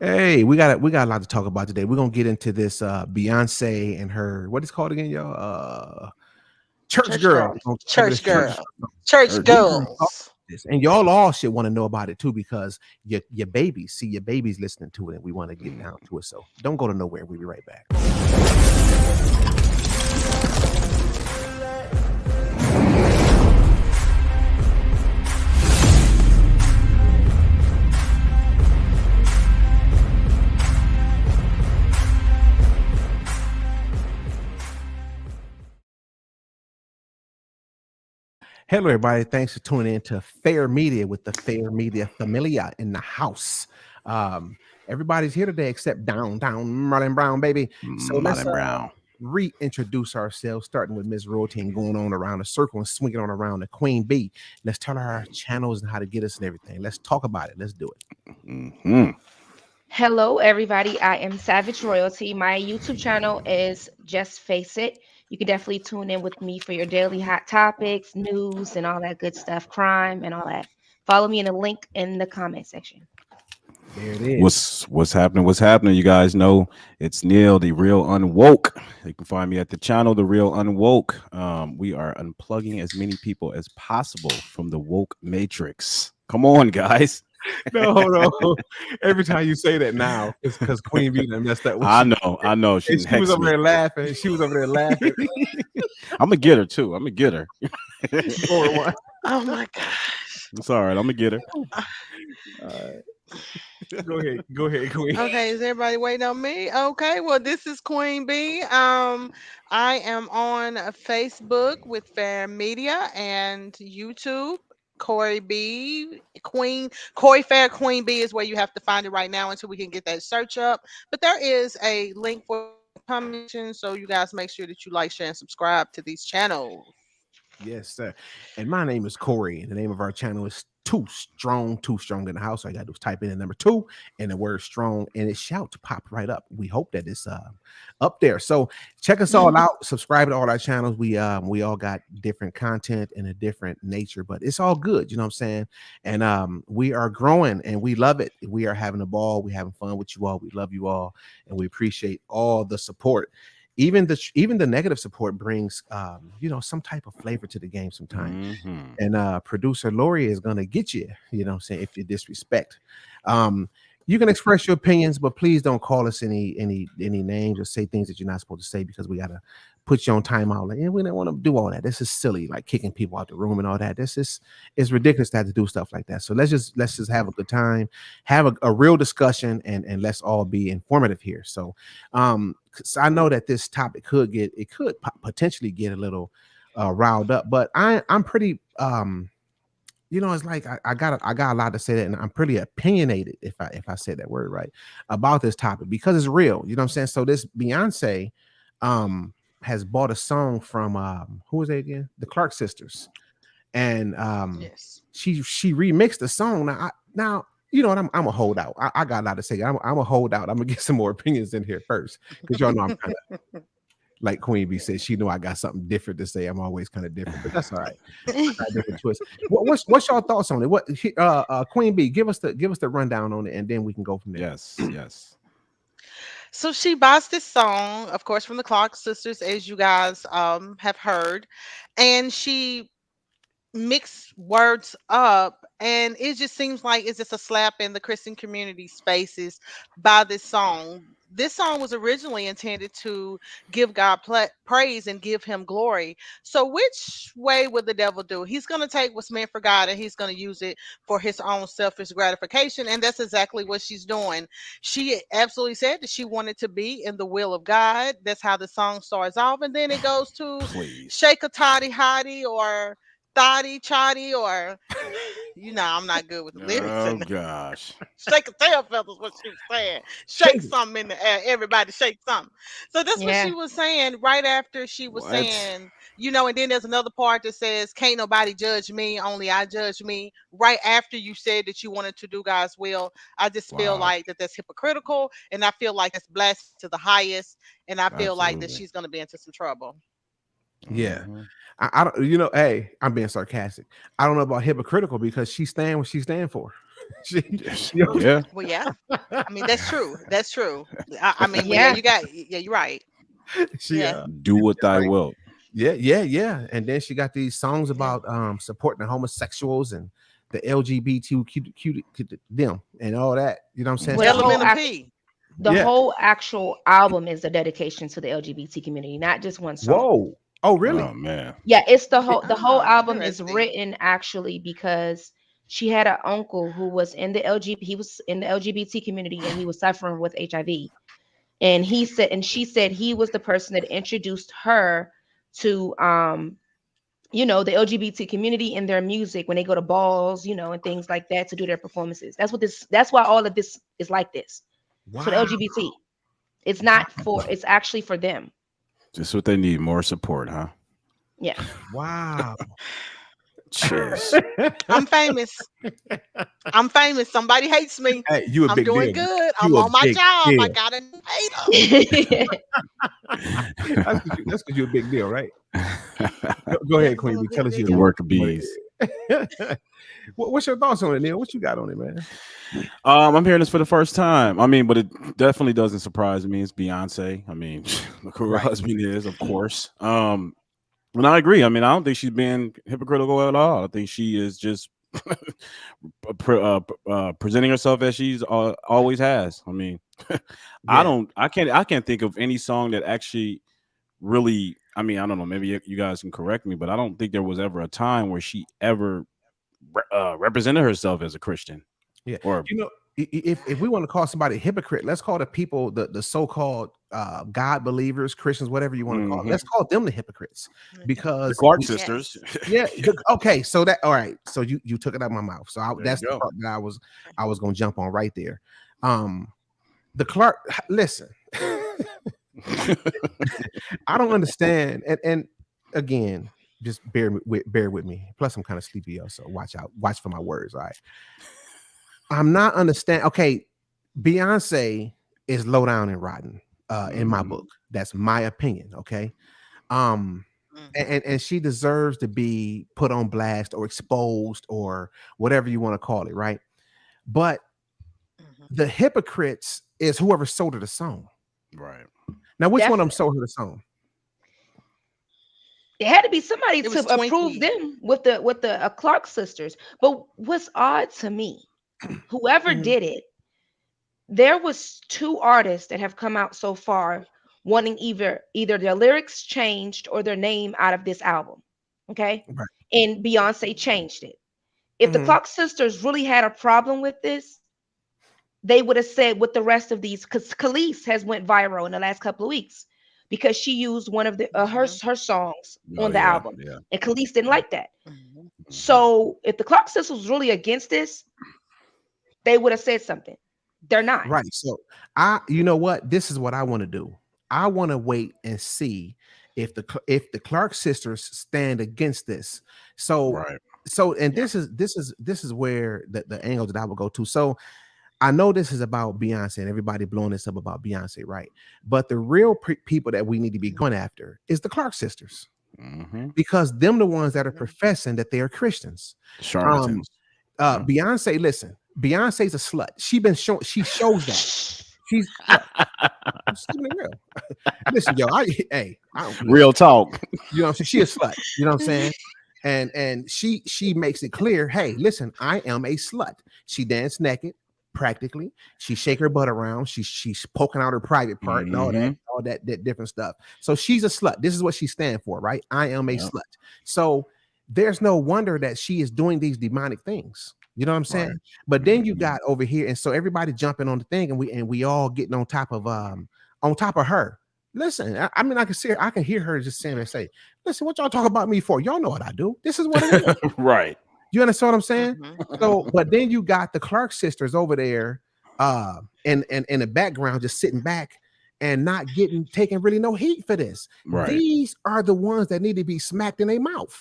Hey, we got a lot to talk about today. We're gonna get into this Beyonce and her what is it called again, y'all? Church Church girl. girls, We're gonna cover this church church. girl, church We're gonna talk girls. about this. And y'all all should want to know about it too, because your babies, see your babies listening to it, and we want to get down to it. So don't go to nowhere. We'll be right back. Hello, everybody. Thanks for tuning in to Fair Media with the Fair Media Familia in the house. Everybody's here today except downtown Marlon Brown, baby. So let's Marlon Brown. reintroduce ourselves, starting with Miss Royalty and going on around the circle and swinging on around the Queen Bee. Let's tell her our channels and how to get us and everything. Let's talk about it. Let's do it. Mm-hmm. Hello, everybody. I am Savage Royalty. My YouTube channel is Just Face It. You can definitely tune in with me for your daily hot topics, news, and all that good stuff, crime, and all that. Follow me in the link in the comment section. There it is. What's happening? What's happening? You guys know it's Neil, the real unwoke. You can find me at the channel, the real unwoke. We are unplugging as many people as possible from the woke matrix. Come on, guys. No, no. Every time you say that now, it's because Queen Bee done messed up with I you. know, I know. She And she was next over me. there laughing. She was over there laughing. I'm gonna get her too. I'm gonna get her. Forward one. Oh my gosh. It's all right. I'm gonna get her. Go ahead. Go ahead, Queen. Okay, is everybody waiting on me? Okay, well, this is Queen B. I am on Facebook with Fair Media and YouTube. Corey B. Queen Corey Fair Queen B is where you have to find it right now until we can get that search up. But there is a link for commenting, so you guys make sure that you like, share, and subscribe to these channels. Yes, sir. And my name is Corey, and the name of our channel is Too Strong in the House. All you gotta do is type in the number two and the word strong, and it shout to pop right up. We hope that it's up there. So check us all out. Subscribe to all our channels. We all got different content and a different nature, but it's all good. You know what I'm saying? And we are growing, and we love it. We are having a ball. We having fun with you all. We love you all, and we appreciate all the support. Even the negative support brings some type of flavor to the game sometimes. Mhm. And producer Lori is gonna get you, you know what I'm saying, if you disrespect. um you can express your opinions, but please don't call us any names or say things that you're not supposed to say, because we gotta put you on timeout. Like, we don't want to do all that. This is silly, like kicking people out the room and all that. This is It's ridiculous to have to do stuff like that. So let's just have a good time, have a real discussion, and let's all be informative here. So 'cause I know that this topic could potentially get a little riled up, but I'm pretty it's like I got a lot to say, that, and I'm pretty opinionated, if I say that word right, about this topic, because it's real. You know what I'm saying? So this Beyonce has bought a song from who was it again? The Clark sisters. And Yes. she remixed the song. Now you know what, I'm a holdout. I got a lot to say. I'm a holdout. I'm gonna get some more opinions in here first, because y'all know I'm kind of like Queen Bee said. She know I got something different to say. I'm always kind of different, but that's all right. I got a different twist. What's y'all thoughts on it? Queen Bee, give us the rundown on it, and then we can go from there. Yes, yes. So she buys this song, of course, from the Clark sisters, as you guys have heard, and she mix words up, and it just seems like it's just a slap in the Christian community's faces by this song. This song was originally intended to give God praise and give him glory. So which way would the devil do? He's going to take what's meant for God and he's going to use it for his own selfish gratification, and that's exactly what she's doing. She absolutely said that she wanted to be in the will of God. That's how the song starts off, and then it goes to Please. shake a toddy hottie or thotty chotty, or I'm not good with the lyrics. Oh And gosh. shake a tail feathers, what she was saying. Shake Shake it. something in the air. Everybody shake something. So that's what Yeah. she was saying right after she was What? saying, and then there's another part that says, can't nobody judge me, only I judge me. Right after you said that you wanted to do God's will, I just feel Wow. like that that's hypocritical, and I feel like that's blasphemy to the highest, and I feel like that Absolutely. she's going to be into some trouble. Yeah. Mhm. I don't, hey, I'm being sarcastic. I don't know about hypocritical, because she's staying what she's staying for. Yeah. Well, yeah. I mean, that's true. That's true. I mean, but yeah, Yeah, you're right. she Yeah. Do what it's thy like wilt. yeah. And then she got these songs Yeah. about supporting the homosexuals and the LGBTQ them and all that. You know what I'm saying? well, So she, Element of P. the yeah. whole actual album is a dedication to the LGBT community, not just one song. Whoa. Oh, really? Oh man. Yeah, it's Yeah. the whole album is Interesting. written actually because she had an uncle who was in the LGBT he was in the LGBT community and he was suffering with HIV. And he said and she said he was the person that introduced her to the LGBT community in their music when they go to balls, and things like that to do their performances. That's why all of this is like this. It's for the Wow. LGBT. It's not for it's actually for them. Just what they need, more support, huh? Yeah. Wow. Cheers. I'm famous. I'm famous. Somebody hates me. Hey, you a I'm big doing deal. good. I'm You a on my big job. I deal. got a new hater. That's because you're a big deal, right? Go ahead, Yes, Queen. I'm a Tell big us your The deal. work of what bees. what's your thoughts on it, Neil? What you got on it, man? I'm hearing this for the first time. I mean, but it definitely doesn't surprise me. It's Beyonce. I mean, look who her Right. husband is, of course. And I agree. I mean, I don't think she's being hypocritical at all. I think she is just presenting herself as she's always has. I mean, Yeah. I can't think of any song that actually really. I mean, I don't know. Maybe you guys can correct me, but I don't think there was ever a time where she ever represented herself as a Christian. Yeah. Or If we want to call somebody a hypocrite, let's call the people the so-called God believers, Christians, whatever you want to call them. Let's call them the hypocrites the because Clark we, sisters. yeah. Okay. So that all right. So you took it out of my mouth. So There that's you the go. part that I was gonna jump on right there. The Clark. Listen, I don't understand. And again, just bear with me. Plus, I'm kind of sleepy, yo, so watch for my words. All right. I'm not understand. Okay, Beyonce is low down and rotten. In my book, that's my opinion. Okay. Um, and she deserves to be put on blast or exposed or whatever you want to call it, right? But the hypocrites is whoever sold her the song. Right. Now, which one of them Definitely. sold her the song? It had to be somebody It was to approve Twinkie. them with the Clark sisters. But what's odd to me, whoever Mhm. did it, there was two artists that have come out so far wanting either their lyrics changed or their name out of this album. Okay. Right. And Beyonce changed it. If the Mhm. Clark sisters really had a problem with this, they would have said with the rest of these, because Khalees has went viral in the last couple of weeks because she used one of the her songs Oh on the yeah. album, Yeah. and Khalees didn't like that. Mhm. Mhm. So if the Clark sisters was really against this, they would have said something. They're not. Right. So you know what? This is what I want to do. I want to wait and see if the Clark sisters stand against this. So Right. and Yeah. this is where the angle that I will go to. So I know this is about Beyonce and everybody blowing this up about Beyonce, right? But the real people that we need to be going after is the Clark sisters Mm-hmm. because them the ones that are Mhm. professing that they are Christians. Um, Charlatans. Yeah. Beyonce, listen, Beyonce's a slut. She shows that. She's look, I'm just keeping it real. Listen, yo, I don't listen. Real talk. You know what I'm saying? She a slut. You know what I'm saying? And she makes it clear, hey, listen, I am a slut. She danced naked, practically. She shake her butt around. She's poking out her private part and Mhm. all that different stuff. So she's a slut. This is what she stands for, right? I am a Yeah. slut. So there's no wonder that she is doing these demonic things. You know what I'm saying? Right. But then you Mhm. got over here, and so everybody jumping on the thing, and we all getting on top of her. Listen, I mean, I can hear her just saying and say, listen, what y'all talk about me for? Y'all know what I do. This is what it is. Right. You understand what I'm saying? Mhm. So, but then you got the Clark sisters over there, and in the background, just sitting back and not taking really no heat for this. Right. These are the ones that need to be smacked in their mouth.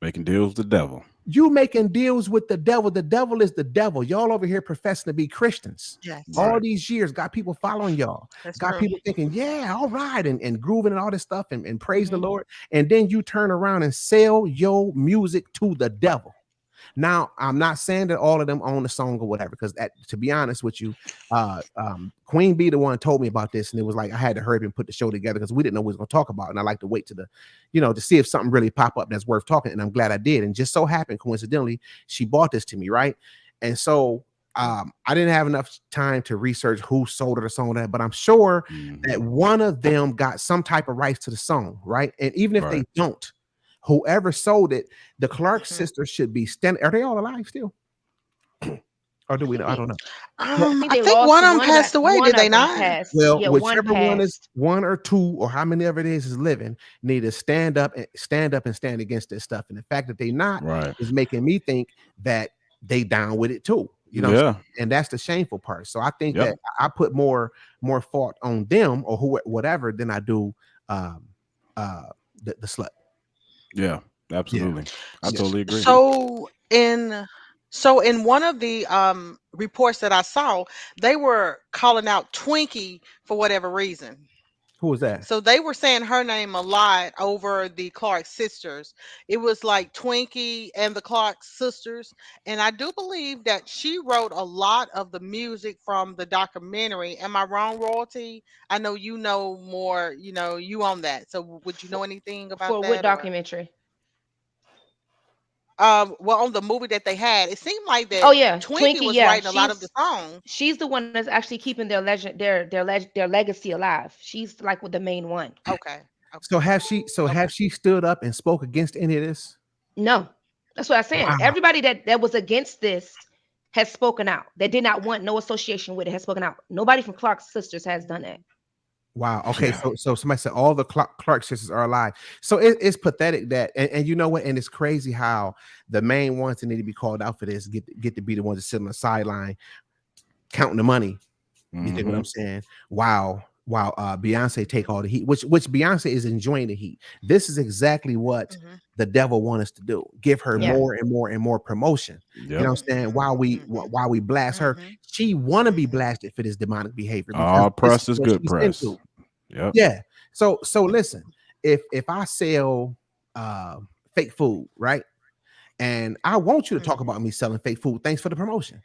Making deals with the devil. You making deals with the devil. The devil is the devil. Y'all over here professing to be Christians. Yes, Right. All these years, got people following y'all. that's Got true. people thinking, yeah, all right, and grooving and all this stuff and praise the Mhm. Lord. And then you turn around and sell your music to the devil. Now, I'm not saying that all of them own the song or whatever, because to be honest with you, Queen B, the one told me about this, and it was like I had to hurry up and put the show together because we didn't know what we was going to talk about, and I like to wait to to see if something really pop up that's worth talking, and I'm glad I did. And just so happened, coincidentally, she bought this to me, right? And so I didn't have enough time to research who sold her the song that, but I'm sure that one of them got some type of rights to the song, right? And even if they don't, whoever sold it, the Clark sisters should be standing. Are they all alive still? Or do we know? I don't know. I think I they think lost one of them passed away, one did they of them not? passed. Well, Yeah, one whichever one is passed. one or two or how many ever it is living, need to stand up and stand against this stuff. And the fact that they not is making me think that they down with it too. You know, Yeah. and that's the shameful part. So I think that I put more fault on them or whatever than I do the slut. Yeah, absolutely. I totally agree. So in one of the reports that I saw, they were calling out Twinkie for whatever reason. Who was that? So they were saying her name a lot over the Clark sisters. It was like Twinkie and the Clark sisters. And I do believe that she wrote a lot of the music from the documentary. Am I wrong, Royalty? I know you know more, you on that. So would you know anything about For what that or documentary? well on the movie that they had, it seemed like Oh that yeah, Twinkie Twinkie. was Yeah, writing a lot of the songs. she's the one that's actually keeping their legend, their legacy alive. She's like with the main one. Okay. Okay. So have Okay. she stood up and spoke against any of this? No, that's what I'm saying. Wow. Everybody that was against this has spoken out. That did not want no association with it has spoken out. Nobody from Clark's sisters has done that. Wow. Okay. Yeah. So somebody said all the Clark sisters are alive. So it's pathetic that, and you know what? And it's crazy how the main ones that need to be called out for this get to be the ones that sit on the sideline counting the money. You think what I'm saying? Wow. Wow. Beyonce take all the heat, which Beyonce is enjoying the heat. This is exactly what the devil wants us to do. Give her more and more and more promotion. You know what I'm saying? While we blast her, she want to be blasted for this demonic behavior because All this press is what good she's press. into. Yep. Yeah. So listen, if I sell fake food, right? And I want you to talk about me selling fake food. Thanks for the promotion.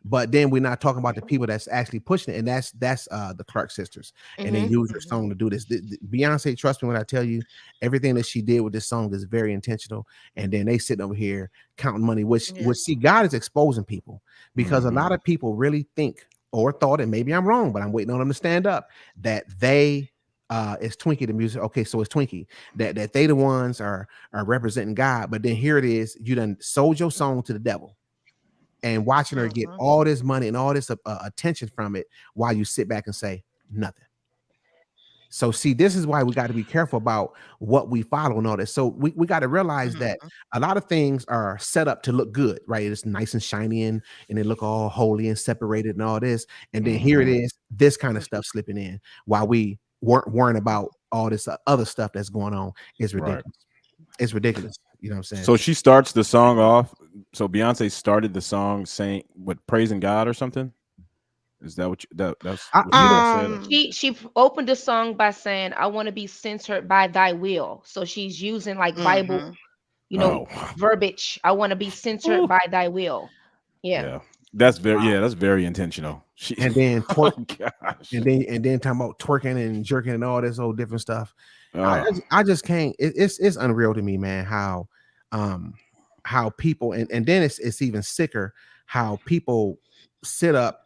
But then we're not talking about the people that's actually pushing it, and that's the Clark sisters, and they use her song to do this. Beyonce, trust me when I tell you, everything that she did with this song is very intentional. And then they sitting over here counting money, which see, God is exposing people because a lot of people really think or thought, and maybe I'm wrong, but I'm waiting on them to stand up, that they it's Twinkie the music. Okay, so it's Twinkie that they the ones are representing God, but then here it is, you done sold your song to the devil. And watching her get all this money and all this attention from it while you sit back and say nothing. So see, this is why we got to be careful about what we follow and all this. So we got to realize that a lot of things are set up to look good, right? It's nice and shiny and they look all holy and separated and all this. And then here it is, this kind of stuff slipping in while we weren't worrying about all this other stuff that's going on. Is ridiculous. It's ridiculous. You know what I'm saying? So she starts the song off. So Beyonce started the song saying what, praising God or something? Is that what that's what you said? She opened the song by saying, "I want to be censored by thy will." So she's using like Bible, verbiage. I want to be censored by thy will. Yeah. That's very intentional. And then and then talking about twerking and jerking and all this old different stuff. I just can't. It's unreal to me, man. How people and then it's even sicker how people sit up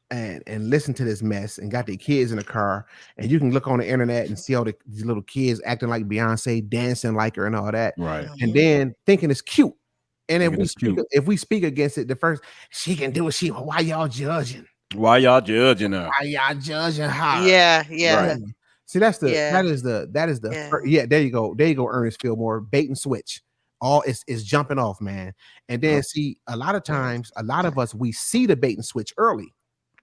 and listen to this mess and got their kids in the car, and you can look on the internet and see all these little kids acting like Beyonce, dancing like her and all that, right? And then thinking it's cute. And if we speak against it, the first she can do it. Why y'all judging? Why y'all judging her? Why y'all judging her? Yeah. Right. See, that is the there you go. Ernest Fillmore, bait and switch. All is jumping off, man. And then see, a lot of times, a lot of us we see the bait and switch early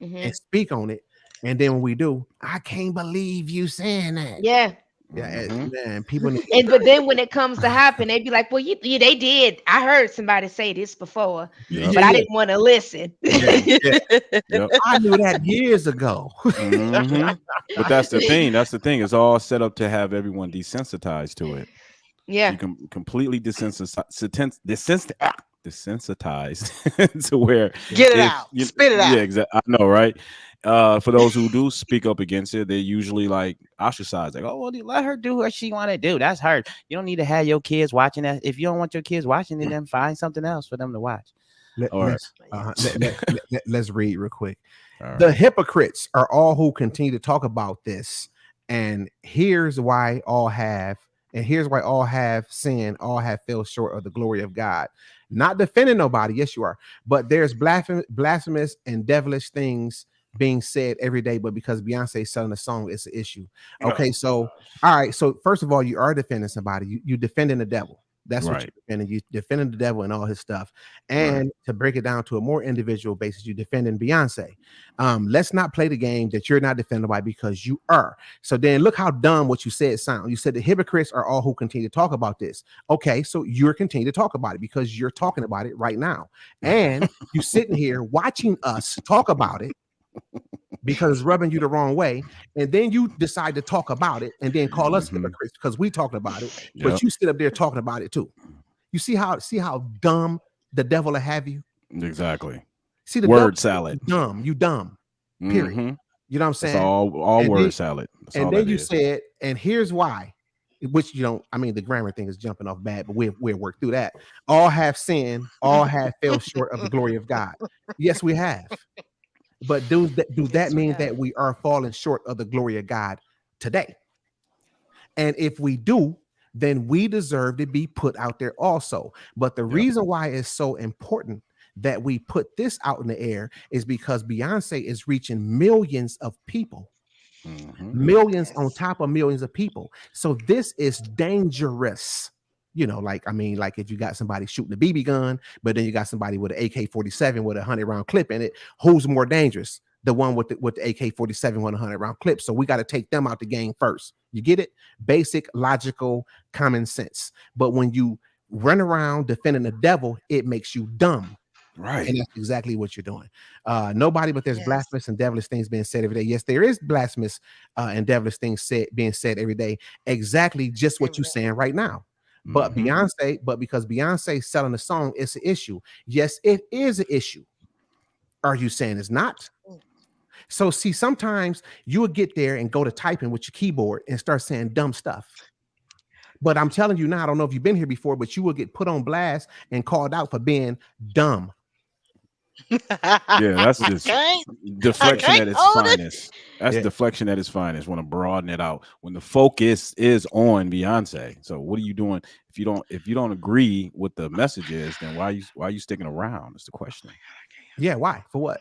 and speak on it, and then when we do, I can't believe you saying that. Yeah. Man, people need but then when it comes to happen, they'd be like, "Well, they did. I heard somebody say this before, but I didn't want to listen." I knew that years ago. But that's the thing. That's the thing. It's all set up to have everyone desensitized to it. Yeah, you can completely desensitize desensitized to where Get it if out. you Spit it yeah, out. exactly. I know, right? For those who do speak up against it, they usually like ostracized. Like, oh, well, let her do what she want to do. That's her. You don't need to have your kids watching that. If you don't want your kids watching it, then find something else for them to watch. Let, Or let's Yeah. let's read real quick. all The right, hypocrites are all who continue to talk about this, and here's why all have sinned, all have fell short of the glory of God. Not defending nobody, yes, you are, but there's blasphemous and devilish things being said every day. But because Beyonce is selling a song, it's an issue. Okay, oh so gosh, all right, so first of all, you are defending somebody. You defending the devil. That's what right, you're defending. You defending the devil and all his stuff. right. And to break it down to a more individual basis, you defending Beyonce. Let's not play the game that you're not defended by because you are. So then look how dumb what you said sound. You said the hypocrites are all who continue to talk about this. Okay, so you're continuing to talk about it because you're talking about it right now. And you sitting here watching us talk about it because it's rubbing you the wrong way. And then you decide to talk about it and then call us Mhm. hypocrites because we talking about it, but Yep, you sit up there talking about it too. You see how dumb the devil will have you? exactly. See, the devil Word salad. you dumb, period. Hmm. You know what I'm That's saying? all And word then salad. That's and all then that you is. said, and here's why, which you don't, I mean, the grammar thing is jumping off bad, but we'll work through that. All have sinned, all have fell short of the glory of God. Yes, we have. But do that Yes, we mean have. that we are falling short of the glory of God today? And if we do, then we deserve to be put out there also. But the Yep. reason why it's so important that we put this out in the air is because Beyonce is reaching millions of people, Hmm. millions on Yes. top of millions of people. So this is dangerous. You know, like I mean, like if you got somebody shooting a BB gun, but then you got somebody with an AK-47 with a 100-round clip in it, who's more dangerous? The one with the AK-47 with a 100-round clip. So we got to take them out the game first. You get it? Basic, logical, common sense. But when you run around defending the devil, it makes you dumb. Right. And that's exactly what you're doing. Nobody, but there's Yes. blasphemous and devilish things being said every day. Yes, there is blasphemous and devilish things being said every day. Exactly just what Every you're day. saying right now. But Hmm. because Beyonce selling the song, it's an issue. Yes, it is an issue. Are you saying it's not? Mm. So see, sometimes you will get there and go to typing with your keyboard and start saying dumb stuff. But I'm telling you now, I don't know if you've been here before, but you will get put on blast and called out for being dumb. Yeah, that's I just can't. I deflection can't at its hold it. finest. That's Yeah. deflection at its finest. Want to broaden it out when the focus is on Beyonce. So what are you doing if you don't agree with the message is? Then why are you sticking around? Is the question. Yeah. Why? For what?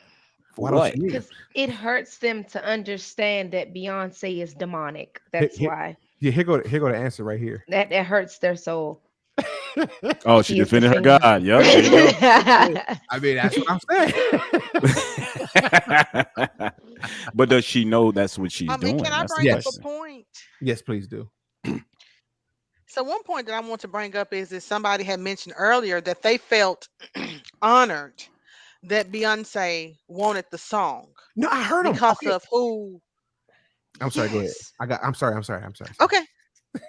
For Why don't what? you leave? Because it hurts them to understand that Beyonce is demonic. Here, That's here, why. yeah, here go the answer right here. That hurts their soul. Oh, she She is defended her defending. God. Yep, there you go. I mean, that's what I'm saying. But does she know that's what she's And can doing? I That's the bring up a Yes. question. point? Yes, please do. So one point that I want to bring up is that somebody had mentioned earlier that they felt honored that Beyonce wanted the song No, I heard him. because Okay. of who. I'm sorry. Go ahead. Yes. I'm sorry. Sorry. Okay.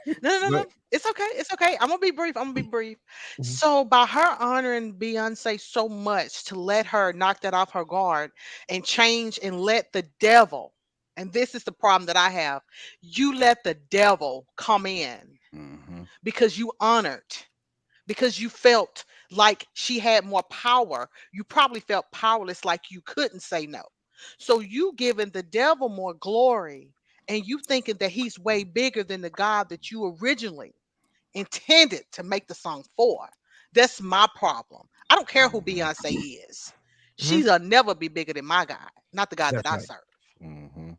No, no, no, Go no. It's okay. It's okay. I'm gonna be brief. I'm gonna be brief. Mhm. So by her honoring Beyonce so much to let her knock that off her guard and change and let the devil, and this is the problem that I have, you let the devil come in Hmm. because you honored, because you felt like she had more power. You probably felt powerless, like you couldn't say no. So you giving the devil more glory and you thinking that he's way bigger than the God that you originally intended to make the song for. That's my problem. I don't care who Hmm. Beyonce is. Mhm. She'll never be bigger than my God, not the God that That's I right. serve. Hmm.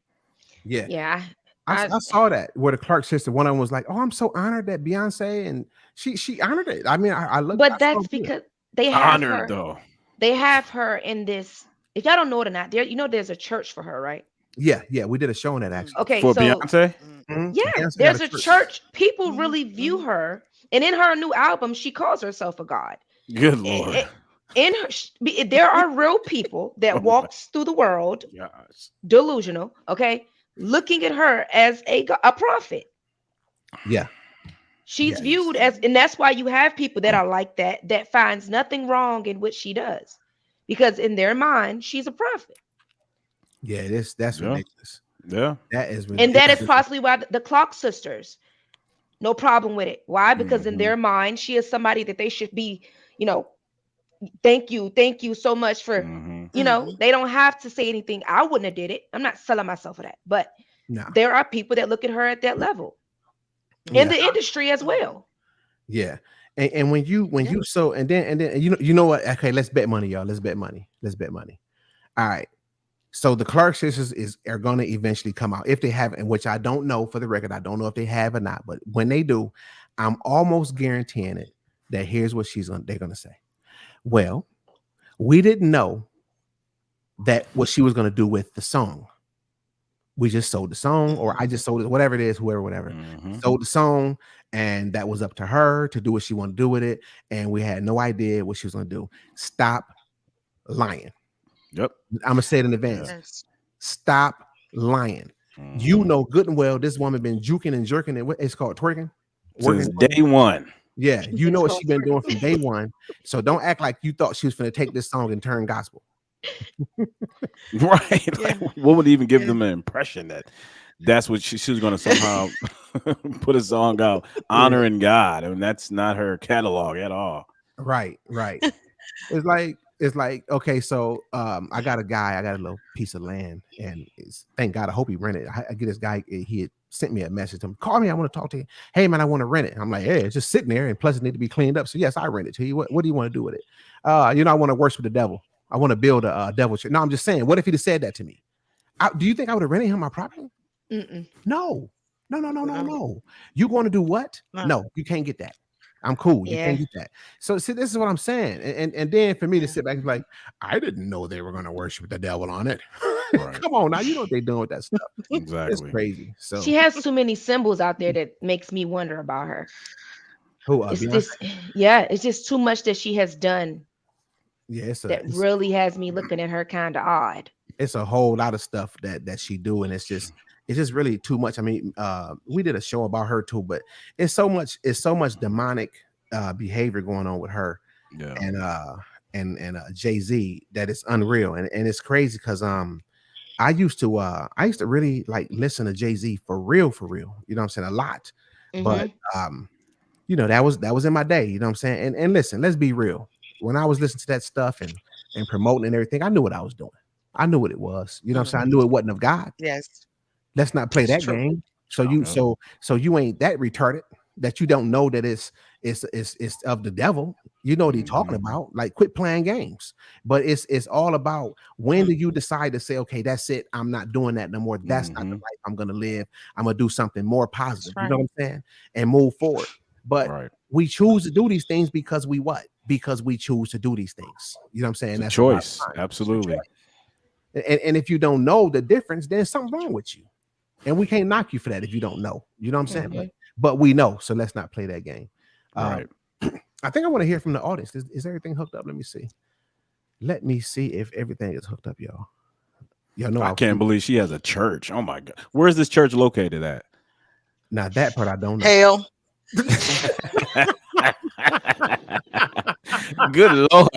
Yeah. Yeah, I I, saw that where the Clark sister, one of them was like, "Oh, I'm so honored that Beyonce," and she honored it. I mean, I looked, I but saw that's the video. because they have Honored her. though. They have her in this. If y'all don't know it or not, there there's a church for her, right? Yeah, we did a show on that Mm, actually. Okay, For so Beyonce? mm, yeah, Beyonce got there's a a church. church. People mhm, really view mhm. her, and in her new album, she calls herself a god. Good I- Lord. I- In her, there are real people that Oh my walks through the world gosh. delusional, okay, looking at her as a prophet. Yeah, She's Yes. viewed as, and that's why you have people that are like that, that finds nothing wrong in what she does, because in their mind, she's a prophet. Yeah, that's Yeah. ridiculous. Yeah. That is And that ridiculous. is possibly why the Clock sisters, no problem with it. Why? Because in Hmm. their mind, she is somebody that they should be, you know, thank you so much for, Hmm. Mhm. they don't have to say anything. I wouldn't have did it. I'm not selling myself for that. But Nah. there are people that look at her at that level in Yeah. the Mhm. industry as well. Yeah. And when Yeah. you so and then you know what? Okay, let's bet money, y'all. Let's bet money. Let's bet money. All right. So the Clark sisters are going to eventually come out if they have, and which I don't know for the record. I don't know if they have or not, but when they do, I'm almost guaranteeing it that here's what they're going to say. Well, we didn't know that what she was going to do with the song. We just sold the song, or I Mhm. just sold it, whatever it is, whoever, whatever. Hmm. Sold the song, and that was up to her to do what she wanted to do with it. And we had no idea what she was going to do. Stop lying. Yep. I'm gonna say it in Yeah. advance. Yes. Stop lying. You Hmm. know good and well this woman been juking and jerking it. It's called twerking. Since Working. day one. Yeah, you know It's what called she been doing from twerking. day one. So don't act like you thought she was gonna take this song and turn gospel. Right. Like, Yeah. what would even give Yeah. them an impression that that's what she was going to somehow put a song out Yeah, honoring God? I mean, that's not her catalog at all. right, right. It's like okay, so I got a little piece of land, and it's thank God. I hope he rented. I get this guy. He had sent me a message to him. Call me. I want to talk to you. Hey man, I want to rent it. I'm like, hey, it's just sitting there, and plus it need to be cleaned up. So yes, I rent it to you. What do you want to do with it? I want to worship the devil. I want to build a devil church. No, I'm just saying. What if he'd have said that to me? Do you think I would have rented him my property? Mm-mm. No, no, no, no, no, No. no. You want to do what? No. No, you can't get that. I'm cool. You can't Yeah. get that. So see, this is what I'm saying. And then for me to Yeah. sit back and be like, I didn't know they were gonna worship the devil on it. Right. Come on now, you know what they're doing with that stuff. It's Exactly. crazy. She So has too many symbols out there that makes me wonder about her. who It's Beyonce? this, yeah, it's just too much that she has done Yeah, that really has me looking at her kind of odd. it's a whole lot of stuff that she do, and it's just really too much. I mean, we did a show about her too, but it's so much demonic behavior going on with her Yeah. and Jay-Z that it's unreal, and it's crazy because I used to really like listen to Jay-Z for real, for real. You know what I'm saying? A lot. But Mm-hmm. that was in my day, you know what I'm saying? And listen, let's be real. When I was listening to that stuff and promoting and everything, I knew what I was doing. I knew what it was. You know what I'm saying? I Mhm. knew it wasn't of God. Yes. Let's not play It's that true. game. So Oh, you Yep. so you ain't that retarded that you don't know that it's of the devil. You know what he's talking Hmm. about. Like quit playing games. But it's all about when Mm. do you decide to say, okay, that's it. I'm not doing that no more. That's not the Hmm. life I'm gonna live. I'm gonna do something more That's positive. You know right. what I'm saying? And move forward. But Right. we choose to do these things because we what? Because we choose to do these things. You know what I'm saying? It's a That's a lot of choice. times. It's a Absolutely. choice. And if you don't know the difference, then something wrong with you. And we can't knock you for that if you don't know. You know what I'm saying? mm-hmm. But we know. So let's not play that game. Right. I think I want to hear from the audience. Is everything hooked up? Let me see. Let me see if everything is hooked up, y'all. Y'all know I I can't believe she has a church. Oh my God. Where's this church located at? now that part I don't know. Hell. Good Lord.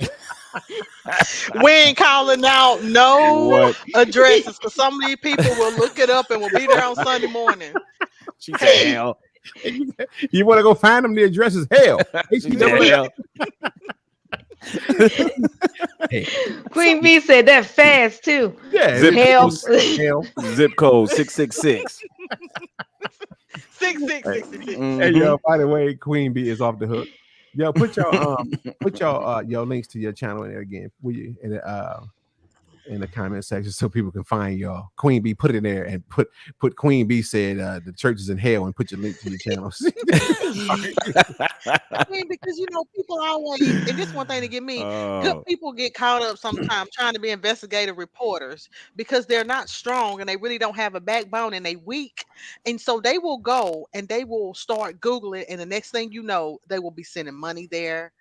We ain't calling out no What? addresses because some of these people will look it up and will be there on Sunday morning. She said hell. You want to go find them? The address is hell. She said hell. Hey, Queen B said that fast too. yeah, Zip Hell. code. hell. Zip code 666. 6666. Hey, yo, by the way, Queen Bee is off the hook. Yo, put your links to your channel in there again, will you? In the comment section so people can find y'all. Queen Bee, put it in there and put Queen Bee said the church is in hell and put your link to your channels. I mean, because people always, and this one thing to get me, good Oh, people get caught up sometimes trying to be investigative reporters because they're not strong and they really don't have a backbone and they weak. And so they will go and they will start Googling, and the next thing you know, they will be sending money there.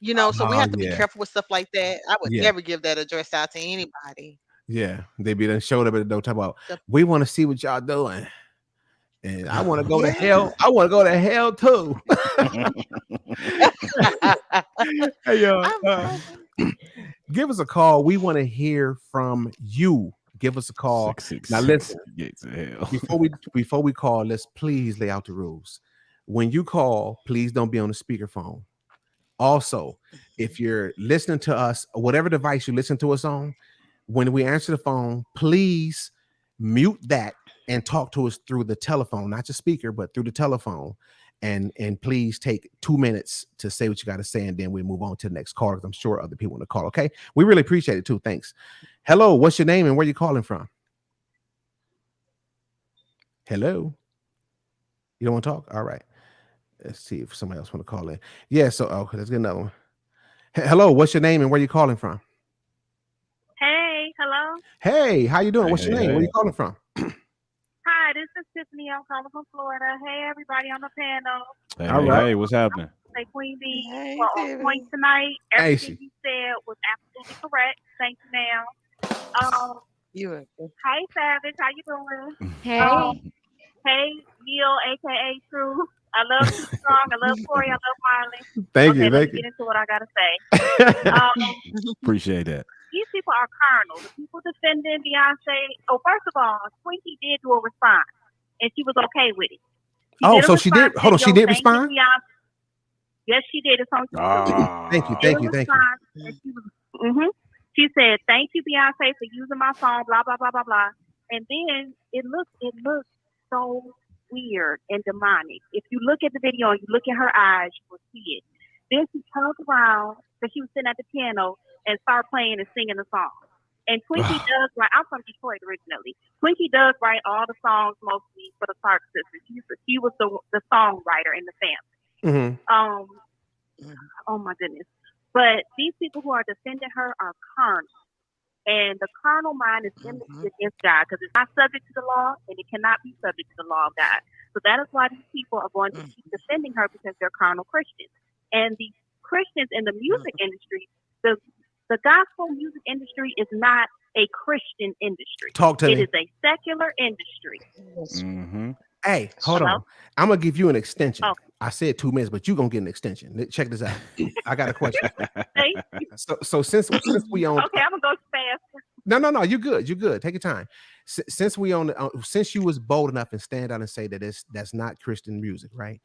So we Oh have to be yeah, careful with stuff like that. I would yeah, never give that address out to anybody. yeah. They be done showed up at the door talking about The- we want to see what y'all doing. And I want to go to Yeah. hell. I want to go to hell too. Hey, I'm give us a call. We want to hear from you. Give us a call. Now 666 listen, gates of hell. before we call, let's please lay out the rules. When you call, please don't be on the speakerphone. Also, if you're listening to us, whatever device you listen to us on, when we answer the phone, please mute that and talk to us through the telephone, not your speaker, but through the telephone. And please take 2 minutes to say what you got to say, and then we move on to the next call because I'm sure other people want to call. Okay, we really appreciate it too. Thanks. Hello, what's your name and where you calling from? Hello, you don't want to talk? All right. Let's see if somebody else want to call in. Yeah. So okay, let's get another one. Hello, what's your name and where you calling from? Hey, hello. Hey, how you doing? Hey, What's your hey, name? Where hey. you calling from? Hi, this is Tiffany. I'm calling from Florida. Hey, everybody on the panel. Hey, All hey, right. hey, what's happening? Say Queen B, Hey, well, on point Tiffany. tonight. Hey, Everything you said was absolutely correct. Thank you, ma'am. You are Hey, Savage, how you doing? Hey. Hey, Neil, aka True. I love Too Strong. I love Corey. I love Marley. thank Okay, you, let me thank get into what I gotta say. you. Appreciate that. These people are carnal. The people defending Beyonce. Oh, first of all, Twinkie did do a response, and she was okay with it. She Oh, did a so she did. response Hold on, she video did thanking respond. Beyonce. Yes, she did. It's on YouTube. Thank you, Ah, Did thank a you, thank you. response, and she was. She said, "Thank you, Beyonce, for using my song." Blah blah blah blah blah. And then it looks so weird and demonic. If you look at the video and you look at her eyes, you will see it. Then she turns around because she was sitting at the piano and start playing and singing the song. And Twinkie does write. I'm from Detroit originally. Twinkie does write all the songs mostly for the Clark sisters. She was the songwriter in the family. Mhm. Oh my goodness. But these people who are defending her are carnal. And the carnal mind is enmity against God because it's not subject to the law and it cannot be subject to the law of God. So that is why these people are going to keep defending her because they're carnal Christians. And the Christians in the music industry, the gospel music industry is not a Christian industry. Talk to It me. is a secular industry. mm-hmm. Hey, hold Hello? on. I'm gonna give you an extension. Okay. I said 2 minutes, but you're gonna get an extension. Check this out. I got a question. Thank you. So since we on Okay, I'm gonna go fast. no, you're good. You're good. Take your time. Since we on since you was bold enough and stand out and say that that's not Christian music, right?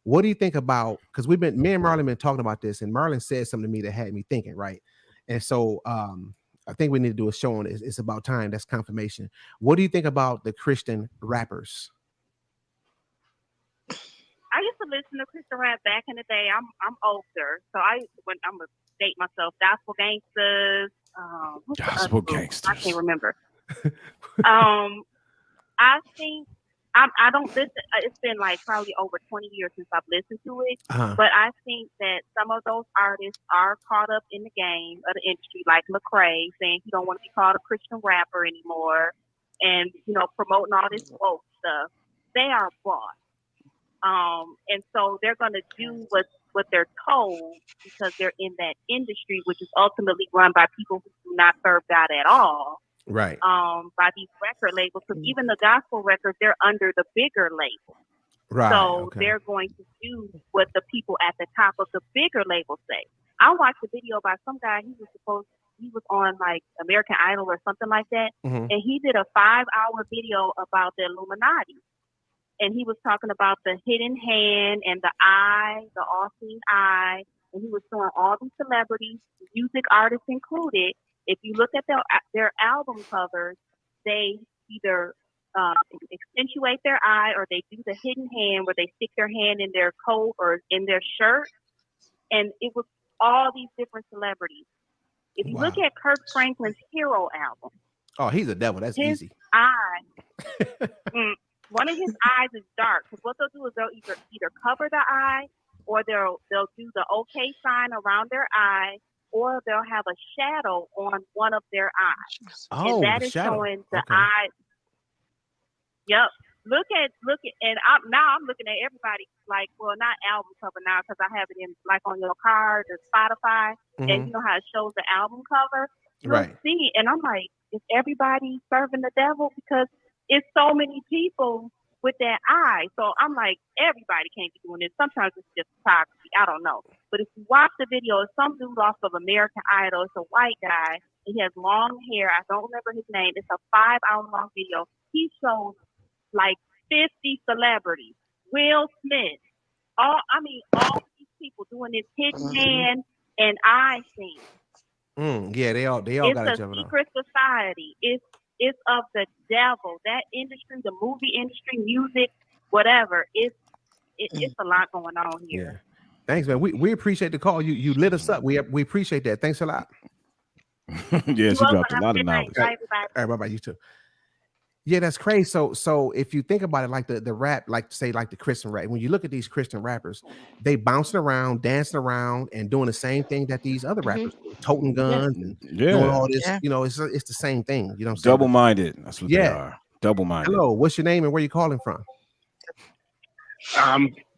What do you think about? Because me and Marlon been talking about this, and Marlon said something to me that had me thinking, right? And so I think we need to do a show on it. It's about time. That's confirmation. What do you think about the Christian rappers? I used to listen to Christian rap back in the day. I'm older, so when I'm gonna date myself, Gospel Gangsters. What's the Gospel other group? I gangsters. can't remember. I think I don't listen. It's been like probably over 20 years since I've listened to it. But I think that some of those artists are caught up in the game of the industry, like Lecrae saying he don't want to be called a Christian rapper anymore, and promoting all this woke stuff. They are bought. And so they're going to do what they're told because they're in that industry, which is ultimately run by people who do not serve God at all. Right. By these record labels, because even the gospel records, they're under the bigger label. Right. So Okay. they're going to do what the people at the top of the bigger label say. I watched a video by some guy. He was on like American Idol or something like that, Mhm. and he did a 5-hour video about the Illuminati. And he was talking about the hidden hand and the eye, the all-seeing eye. And he was showing all these celebrities, music artists included. If you look at their album covers, they either accentuate their eye or they do the hidden hand where they stick their hand in their coat or in their shirt. And it was all these different celebrities. If you look Wow. at Kirk Franklin's Hero album, Oh, he's a devil. That's his easy. eye, one of his eyes is dark. Because what they'll do is they'll either cover the eye, or they'll do the OK sign around their eye, or they'll have a shadow on one of their eyes, and Oh, that the is shadow. showing the Okay. eye. Yep. Look at, and I'm looking at everybody like, well, not album cover now because I have it in like on your card or Spotify, and Mhm. you know how it shows the album cover. You'll Right. see, and I'm like, is everybody serving the devil? Because it's so many people with that eye. So I'm like, everybody can't be doing this. Sometimes it's just photography. I don't know. But if you watch the video, it's some dude off of American Idol. It's a white guy. He has long hair. I don't remember his name. It's a 5-hour long video. He shows like 50 celebrities. Will Smith. All these people doing this hidden hand and eye thing. Yeah, they all got It's each a other. secret society. It's of the devil. That industry, the movie industry, music, whatever. It's a lot going on here. Yeah. Thanks, man. We appreciate the call. You lit us up. We appreciate that. Thanks a lot. Yeah, she dropped a lot of knowledge. Bye, everybody. All right, bye. You too. Yeah, that's crazy. So if you think about it, like the rap, like say like the Christian rap, when you look at these Christian rappers, they bouncing around, dancing around, and doing the same thing that these other rappers do, toting guns and doing all this. Yeah. You know, it's the same thing. You know what I'm saying? Double-minded. That's what they are. Double-minded. Hello, what's your name and where you calling from?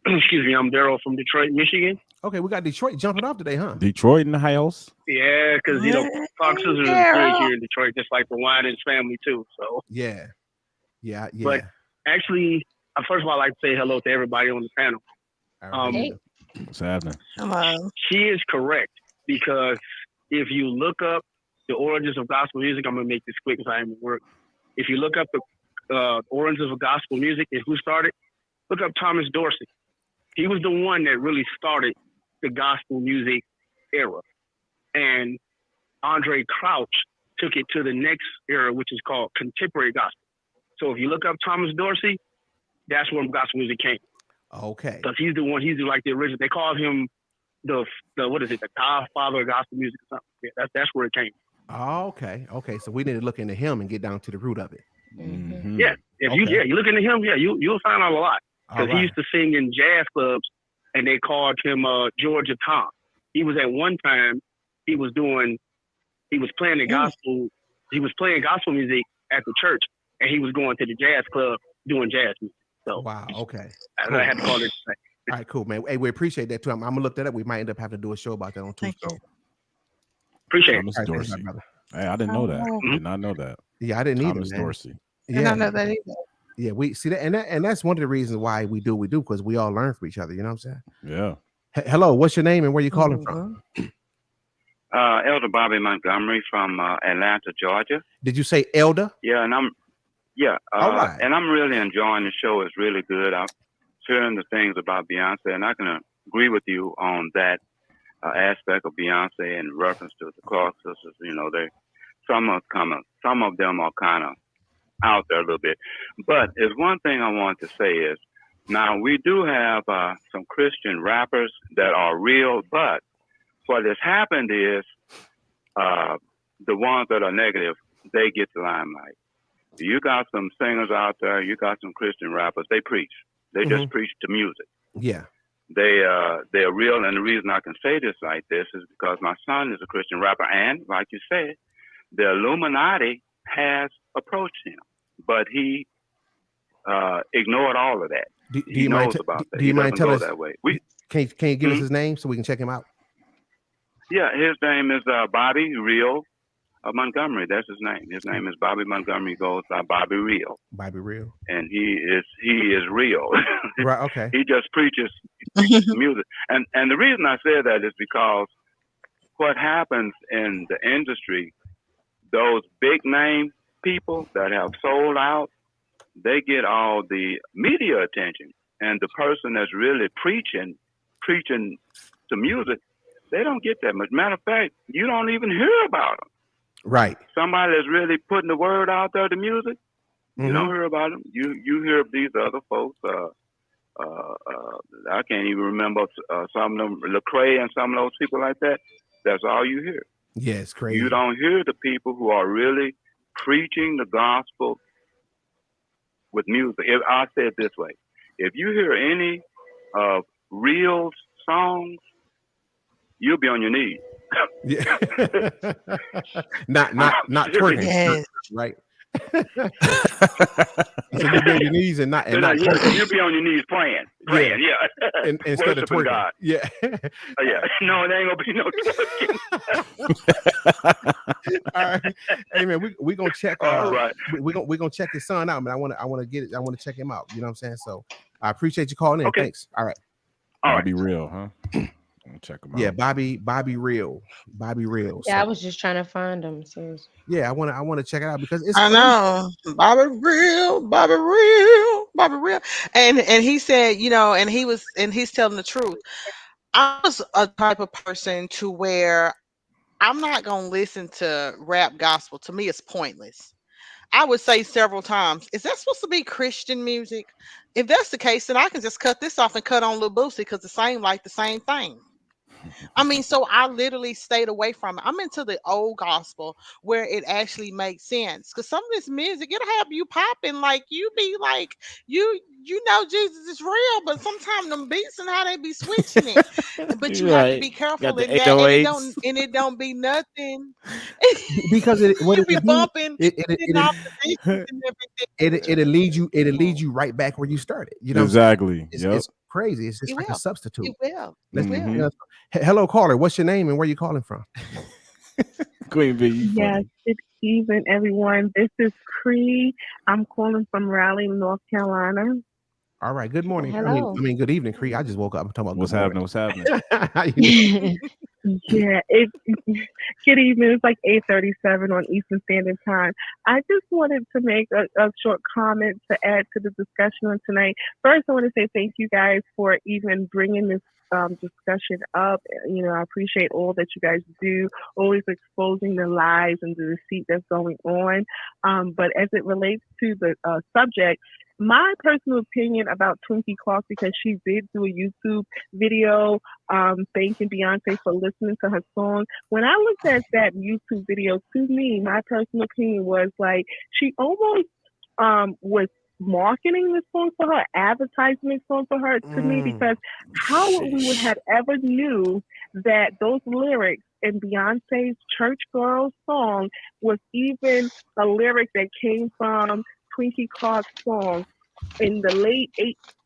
Excuse me, I'm Daryl from Detroit, Michigan. Okay, we got Detroit jumping off today, huh? Detroit in the house. Yeah, because Fox Sisters is big here in Detroit, just like the Winans family too. So yeah. But actually, first of all, I'd like to say hello to everybody on the panel. What's happening? Hello. She is correct, because if you look up the origins of gospel music, I'm gonna make this quick because I am at work. If you look up the origins of gospel music and who started, look up Thomas Dorsey. He was the one that really started the gospel music era. And Andre Crouch took it to the next era, which is called contemporary gospel. So if you look up Thomas Dorsey, that's where gospel music came. Okay. Because he's like the original. They called him the godfather of gospel music or something. Yeah, that's where it came. Oh, okay. So we need to look into him and get down to the root of it. Mm-hmm. Yeah. If you look into him, you'll find out a lot. Because he used to sing in jazz clubs, and they called him Georgia Tom. He was at one time, he was playing the gospel. He was playing gospel music at the church, and he was going to the jazz club doing jazz music. So wow, okay. Cool. I had to call it. All right, cool, man. Hey, we appreciate that too. I'm gonna look that up. We might end up having to do a show about that on Tuesday. Appreciate Thomas it. Dorsey. Hey, I didn't know that. Did not know that. Yeah, I didn't either. Thomas Dorsey. Yeah, I don't know that either. Yeah, we see that, and that's one of the reasons why we do because we all learn from each other. You know what I'm saying? Yeah. Hello, what's your name and where you calling from? Elder Bobby Montgomery from Atlanta, Georgia. Did you say Elder? Yeah, and I'm and I'm really enjoying the show. It's really good. I'm hearing the things about Beyonce, and I can agree with you on that aspect of Beyonce in reference to the Clark sisters. You know, some of them are kind of out there a little bit. But there's one thing I want to say is, now we do have some Christian rappers that are real, but what has happened is the ones that are negative, they get the limelight. You got some singers out there, you got some Christian rappers, they preach. They just preach to music. Yeah. They're real, and the reason I can say this like this is because my son is a Christian rapper, and like you said, the Illuminati has approached him, but he ignored all of that. He knows about that. Do you mind telling us that way? Can you give us his name so we can check him out? Yeah, his name is Bobby Real Montgomery. That's his name. His name is Bobby Montgomery. He goes by Bobby Real. Bobby Real. And he is real. Right. Okay. He just preaches music, and the reason I say that is because what happens in the industry, those big name people that have sold out, they get all the media attention, and the person that's really preaching to music, they don't get that much. Matter of fact, you don't even hear about them. Right. Somebody that's really putting the word out there to music, you don't hear about them. You hear of these other folks. I can't even remember some of them, Lecrae and some of those people like that. That's all you hear. Yeah, it's crazy. You don't hear the people who are really preaching the gospel with music. I say it this way: if you hear any of real songs, you'll be on your knees. Yeah. not twerking. Yes. Right. So you be on your knees and not you'll be on your knees praying, yeah. Instead of twerking. God. Yeah. Yeah. No, it ain't gonna be no twerking. All right. Hey man, we gonna check. All right. We gonna check his son out, man. I want to get it. I want to check him out. You know what I'm saying? So I appreciate you calling in. Okay. Thanks. All right. Bobby Real, huh? Check him out. Yeah, Bobby Real. Yeah, I was just trying to find him. Seriously. Yeah, I want to check it out because it's. I know Bobby Real. And he said, and he's telling the truth. I was a type of person to where I'm not gonna listen to rap gospel. To me, it's pointless. I would say several times, is that supposed to be Christian music? If that's the case, then I can just cut this off and cut on Lil Boosie because the same thing. I mean, so I literally stayed away from it. I'm into the old gospel where it actually makes sense. Because some of this music, it'll have you popping like you be like, you know Jesus is real, but sometimes them beats and how they be switching it. But you have to be careful in that, and it don't be nothing. Because what it be bumping, it'll lead you right back where you started. You know, exactly. It's crazy. It's just like a substitute. It will. Hello, caller. What's your name and where you calling from? Queen B. Yes, good evening, everyone. This is Cree. I'm calling from Raleigh, North Carolina. All right. Good morning. Hello. I mean, good evening, Cree. I just woke up. I'm talking about what's happening. Yeah, good evening. It's like 8:37 on Eastern Standard Time. I just wanted to make a short comment to add to the discussion on tonight. First, I want to say thank you guys for even bringing this discussion up. I appreciate all that you guys do, always exposing the lies and the deceit that's going on. But as it relates to the subject, my personal opinion about Twinkie Clark, because she did do a YouTube video thanking Beyonce for listening to her song. When I looked at that YouTube video, to me, my personal opinion was like she almost was marketing this song for her, advertising this song for her to me, because how we would have ever knew that those lyrics in Beyonce's Church Girl song was even a lyric that came from Twinkie Clark's song in the late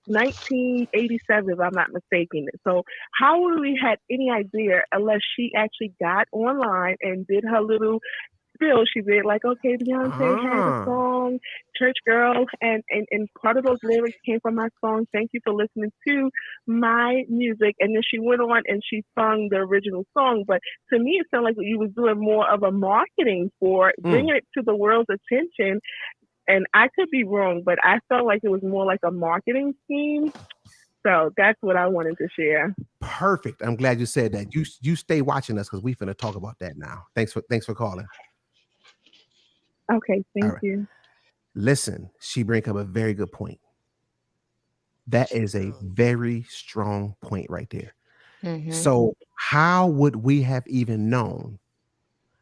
1987, if I'm not mistaken. So how would we have any idea unless she actually got online and did her little spill? She did like, okay, Beyonce had a song, Church Girl, and part of those lyrics came from my song, thank you for listening to my music. And then she went on and she sung the original song. But to me, it sounded like you was doing more of a marketing for bringing it to the world's attention. And I could be wrong, but I felt like it was more like a marketing scheme. So that's what I wanted to share. Perfect. I'm glad you said that. You stay watching us because we finna talk about that now. Thanks for calling. Okay, thank you. Listen, she brings up a very good point. That is a very strong point right there. Mm-hmm. So how would we have even known,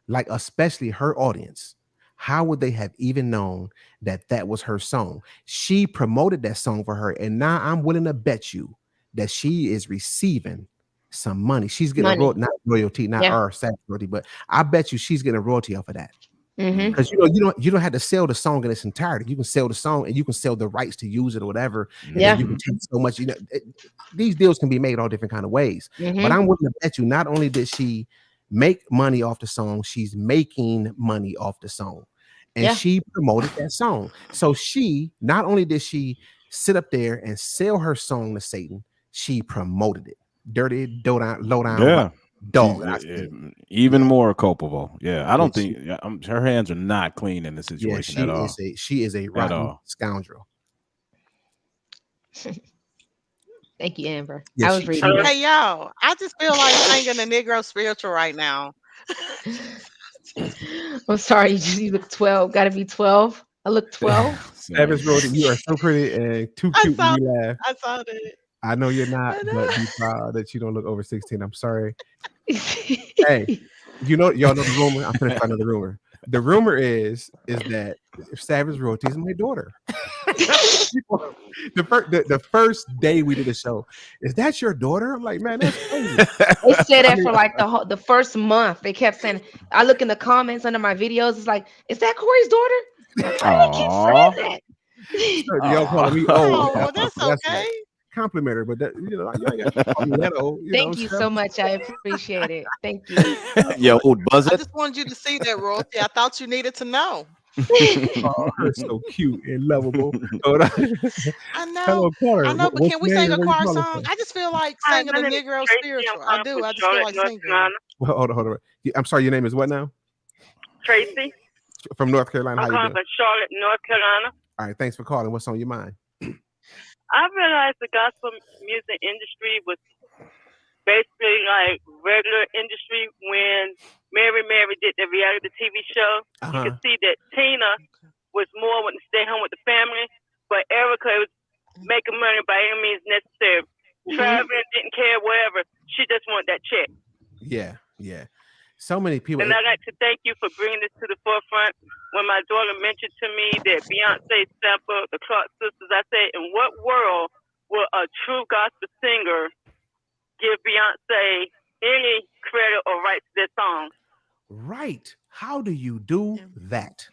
like especially her audience, how would they have even known that that was her song? She promoted that song for her, and now I'm willing to bet you that she is receiving some money. She's getting not royalty, not our Savage royalty, but I bet you she's getting a royalty off of that. Because you don't have to sell the song in its entirety. You can sell the song and you can sell the rights to use it or whatever. And then you can take so much. These deals can be made all different kind of ways. But I'm willing to bet you not only did she make money off the song, she's making money off the song. And she promoted that song. So she, not only did she sit up there and sell her song to Satan, she promoted it. Dirty, low down dog. Even more culpable. Yeah, I don't think her hands are not clean in this situation at all. She is a rotten scoundrel. Thank you, Amber. Yeah, I was reading. Hey, yo, I just feel like singing the Negro spiritual right now. I'm sorry, you look 12. Gotta be 12. I look 12. Savage Road, you are so pretty and too cute when you laugh. I saw that. I know you're not, but be proud that you don't look over 16. I'm sorry. Hey, y'all know the rumor. I'm gonna find another rumor. The rumor is that Savage Royalty is my daughter. The first day we did the show, is that your daughter? I'm like, man, that's crazy. They said that for like the first month. They kept saying, I look in the comments under my videos, it's like, is that Corey's daughter? Aww. Y'all calling me old. Oh, that's That's okay. right. Complimentary, but that, you know, you ain't got to call me that old. You Thank know, you Steph? so much. I appreciate it. Thank you. Yo, old I buzzard. just wanted you to see that, Royalty. I thought you needed to know. Oh, her so cute and lovable. Hold on. I know, Hello, caller. I know, but What's can we your name sing and a where you choir calling song? from? I just feel like Hi, singing my a name is Negro Tracy. I'm spiritual. I calling do. from I just feel Charlotte, like North singing. Carolina. Well, hold on. I'm sorry, your name is what now? Tracy. From North Carolina. I'm How you calling doing? from Charlotte, North Carolina. All right, thanks for calling. What's on your mind? I realized the gospel music industry was basically like regular industry when Mary did the reality TV show. You could see that Tina was more wanting to stay home with the family, but Erica was making money by any means necessary. Traveling, didn't care, whatever. She just wanted that check. Yeah. So many people. And I'd like to thank you for bringing this to the forefront. When my daughter mentioned to me that Beyonce sampled the Clark sisters, I said, in what world will a true gospel singer give Beyonce any credit or right to their song? Right. How do you do that?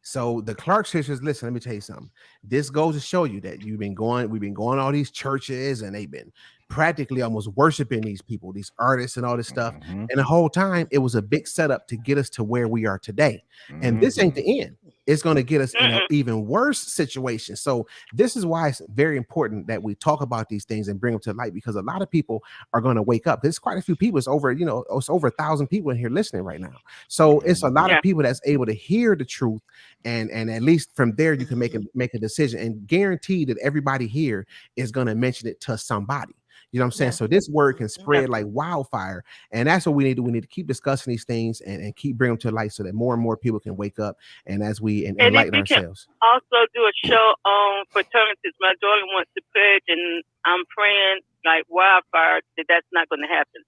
So the Clark sisters, listen, let me tell you something. This goes to show you that we've been going to all these churches and they've been practically almost worshiping these people, these artists and all this stuff. And the whole time it was a big setup to get us to where we are today. And this ain't the end. It's going to get us in an even worse situation. So this is why it's very important that we talk about these things and bring them to light, because a lot of people are going to wake up. There's quite a few people. It's over 1,000 people in here listening right now. So it's a lot of people that's able to hear the truth, and at least from there you can make a decision, and guarantee that everybody here is going to mention it to somebody. You know what I'm saying? So this word can spread like wildfire. And that's what we need to do. We need to keep discussing these things and keep bringing them to light so that more and more people can wake up, and as we enlighten ourselves. Also do a show on fraternities. My daughter wants to pledge, and I'm praying like wildfire that that's not going to happen.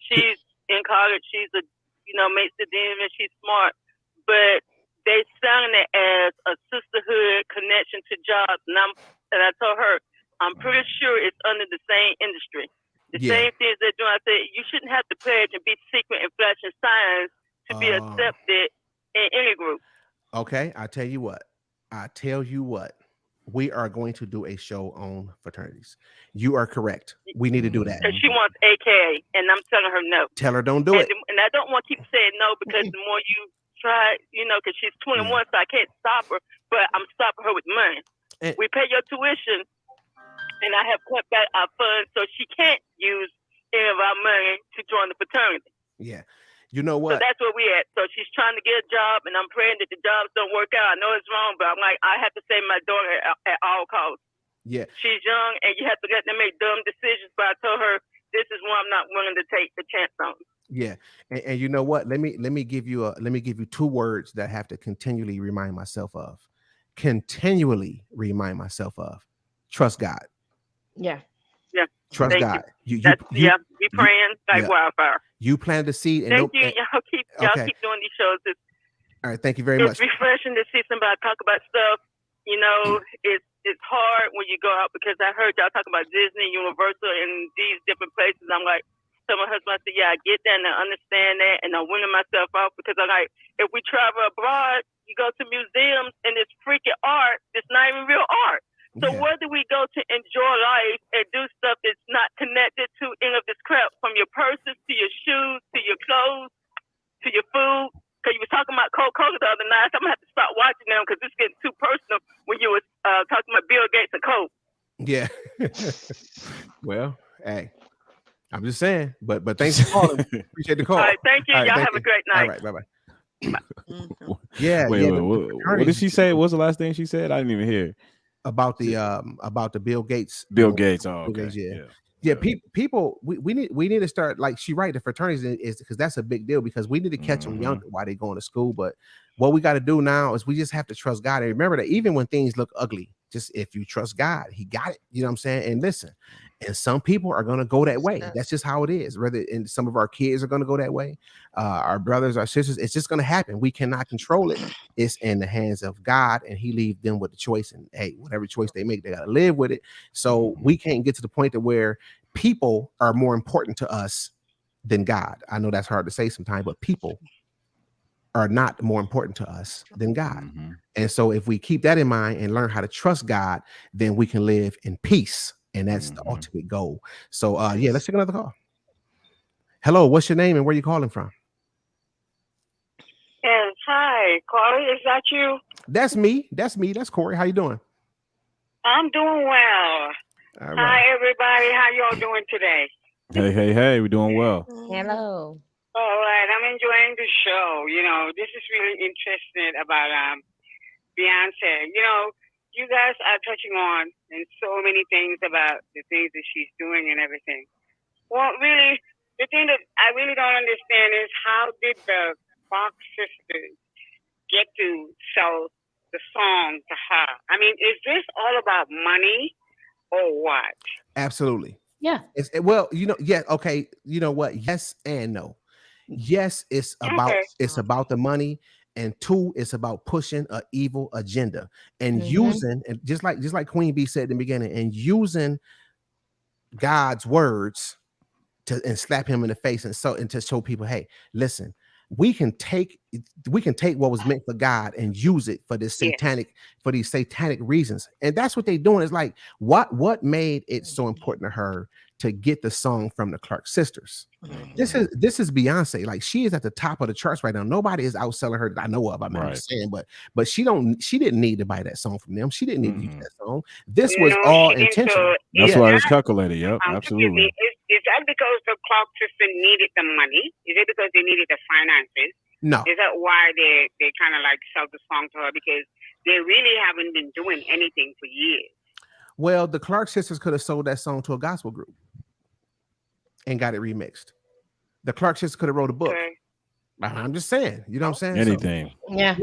She's in college. She's makes the dean, and she's smart, but they selling it as a sisterhood connection to jobs. And I told her, I'm pretty sure it's under the same industry. The same things they're doing. I said, you shouldn't have to pledge and be secret and flashing signs to be accepted in any group. Okay, I tell you what. We are going to do a show on fraternities. You are correct. We need to do that. Because she wants AKA, and I'm telling her no. Tell her don't do it. And I don't want to keep saying no, because the more you try, because she's 21, so I can't stop her, but I'm stopping her with money. We pay your tuition, and I have cut back our funds so she can't use any of our money to join the fraternity. Yeah. You know what? So that's where we at. So she's trying to get a job, and I'm praying that the jobs don't work out. I know it's wrong, but I'm like, I have to save my daughter at all costs. Yeah. She's young, and you have to let them make dumb decisions. But I told her, this is one I'm not willing to take the chance on. Yeah. And you know what? Let me give you two words that I have to continually remind myself of. Trust God. Yeah. Yeah. Trust God. You be praying like wildfire. You planted the seed. And Thank you. Y'all keep doing these shows. All right. Thank you very much. It's refreshing to see somebody talk about stuff. It's hard when you go out, because I heard y'all talk about Disney, Universal, and these different places. I'm like, tell my husband, I said, yeah, I get that and I understand that, and I'm winning myself off, because I'm like, if we travel abroad, you go to museums and it's freaking art. It's not even real art. So where do we go to enjoy life and do stuff that's not connected to any of this crap, from your purses to your shoes to your clothes to your food? Because you were talking about Coca-Cola the other night. So I'm going to have to stop watching them, because it's getting too personal when you were talking about Bill Gates and Coke. Yeah. Well, hey, I'm just saying. But thanks for calling. Appreciate the call. All right, thank you. All right, y'all have a great night. All right, bye-bye. Yeah. Wait, what did she say? What's the last thing she said? I didn't even hear. About the Bill Gates. Bill Gates. Oh, okay. Bill Gates, yeah. People, we need to start, like she right. The fraternities is because that's a big deal, because we need to catch them young while they're going to school. But what we got to do now is we just have to trust God, and remember that even when things look ugly, just if you trust God, He got it. You know what I'm saying? And listen, and some people are going to go that way. That's just how it is. And some of our kids are going to go that way. Our brothers, our sisters, it's just going to happen. We cannot control it. It's in the hands of God, and He leaves them with the choice. And hey, whatever choice they make, they got to live with it. So we can't get to the point that where people are more important to us than God. I know that's hard to say sometimes, but people are not more important to us than God. Mm-hmm. And so if we keep that in mind and learn how to trust God, then we can live in peace. And that's the ultimate goal. So yeah, let's take another call. Hello, what's your name and where you calling from? Yes, hi, Corey. Is that you? That's me. That's me. That's Corey. How you doing? I'm doing well. All right. Hi, everybody. How y'all doing today? Hey, we're doing well. Hello. All right, I'm enjoying the show. You know, this is really interesting about Beyonce. You know, you guys are touching on and so many things about the things that she's doing and everything. Well, really, the thing that I really don't understand is how did the Fox sisters get to sell the song to her? I mean, is this all about money or what? Absolutely. Yeah. Well, you know, yeah, okay. You know what? Yes and no. Yes, it's about the money, and two, it's about pushing an evil agenda and using, and just like Queen Bee said in the beginning, and using God's words and slap him in the face and to show people, hey, listen, we can take what was meant for God and use it for this for these satanic reasons. And that's what they're doing. Is like what made it so important to her to get the song from the Clark sisters. This is Beyonce. Like, she is at the top of the charts right now. Nobody is outselling her that I know of. I'm not saying, but she didn't need to buy that song from them. She didn't need to use that song. This was all intentional. That's why it's calculated. Yep, absolutely. Is that because the Clark sisters needed the money? Is it because they needed the finances? No. Is that why they kind of like sell the song to her? Because they really haven't been doing anything for years. Well, the Clark sisters could have sold that song to a gospel group and got it remixed. The Clark sisters could have wrote a book. Okay. I'm just saying, you know what I'm saying? Anything. So, yeah.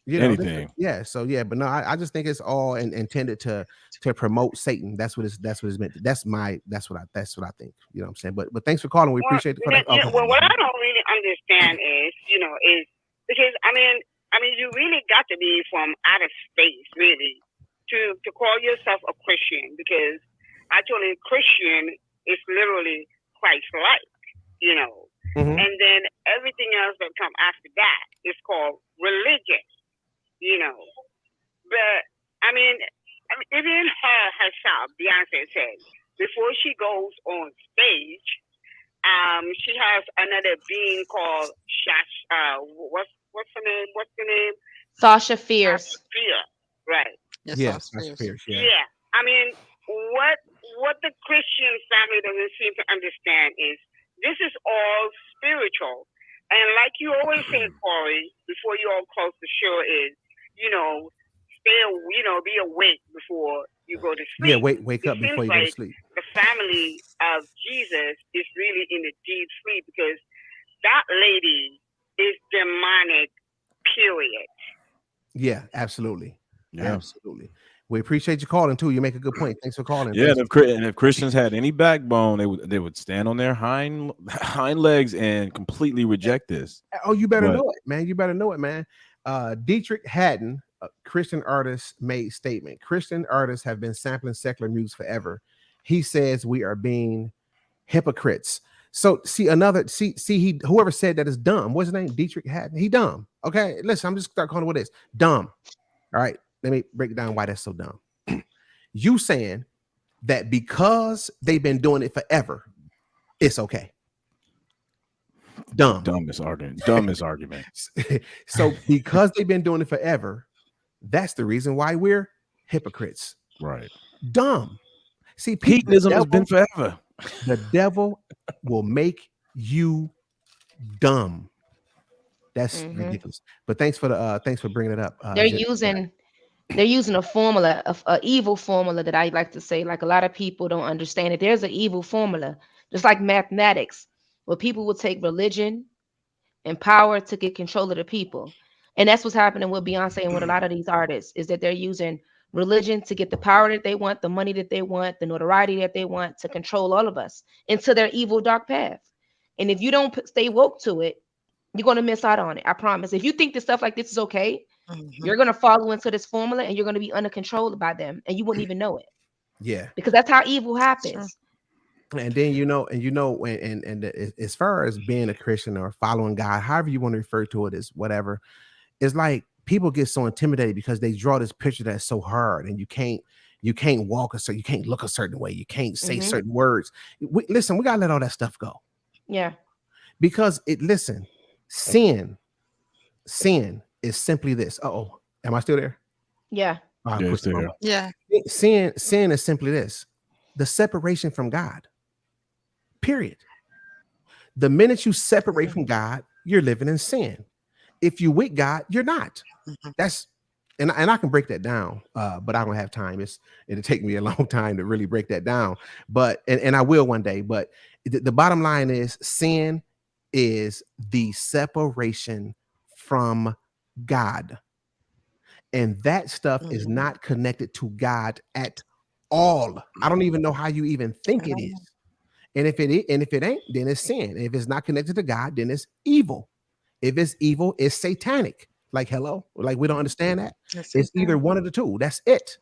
You know, anything. But no, I just think it's all intended to promote Satan. That's what it's meant to. That's what I think. You know what I'm saying? But thanks for calling. We appreciate it. Well, what I don't really understand is because I mean you really got to be from outer space really to call yourself a Christian, because actually Christian is literally Christ-like, you know. And then everything else that come after that is called religion, you know. But I mean even her herself, Beyonce said, before she goes on stage, she has another being called what's her name? What's the name? Sasha Fierce. Right. Yes, Sasha Fierce. Yeah. I mean, what the Christian family doesn't seem to understand is this is all spiritual. And like you always say, Corey, before you all close the show is, you know, be awake before you go to sleep. Yeah, wake up before you go to sleep. The family of Jesus is really in a deep sleep, because that lady is demonic, period. Yeah, absolutely. Yeah. Absolutely. We appreciate you calling too. You make a good point. Thanks for calling. Yeah, and if Christians had any backbone, they would stand on their hind legs and completely reject this. Oh, you better know it, man. You better know it, man. Dietrich Haddon, a Christian artist, made statement. Christian artists have been sampling secular music forever. He says we are being hypocrites. So whoever said that is dumb. What's his name? Dietrich Haddon. He dumb. Okay, listen, I'm just start calling it what it is. Dumb. All right, let me break down why that's so dumb. You saying that because they've been doing it forever, it's okay. Dumb. Dumbest argument. So because they've been doing it forever, that's the reason why we're hypocrites. Right. Dumb. See, hedonism has been forever. The devil will make you dumb. That's ridiculous. But thanks for bringing it up. They're using a formula, a evil formula that I like to say. Like, a lot of people don't understand it. There's an evil formula, just like mathematics, where people will take religion and power to get control of the people. And that's what's happening with Beyonce and with a lot of these artists, is that they're using religion to get the power that they want, the money that they want, the notoriety that they want, to control all of us into their evil, dark path. And if you don't stay woke to it, you're going to miss out on it. I promise. If you think that stuff like this is okay, you're going to follow into this formula and you're going to be under control by them, and you wouldn't even know it. Yeah. Because that's how evil happens. And then as far as being a Christian or following God, however you want to refer to it, is whatever. It's like people get so intimidated because they draw this picture that's so hard, and you can't walk you can't look a certain way, you can't say certain words. Listen, we gotta let all that stuff go. Yeah. Because sin is simply this. Uh-oh, am I still there? Yeah. Yeah. Sin is simply this: the separation from God. Period. The minute you separate from God, you're living in sin. If you with God, you're not. That's and I can break that down, but I don't have time. It'll take me a long time to really break that down. But and I will one day. But the bottom line is, sin is the separation from God, and that stuff is not connected to God at all. I don't even know how you even think it is. And if it ain't, then it's sin. And if it's not connected to God, then it's evil. If it's evil, it's satanic. Like, hello, like we don't understand that. It's either one of the two. That's it.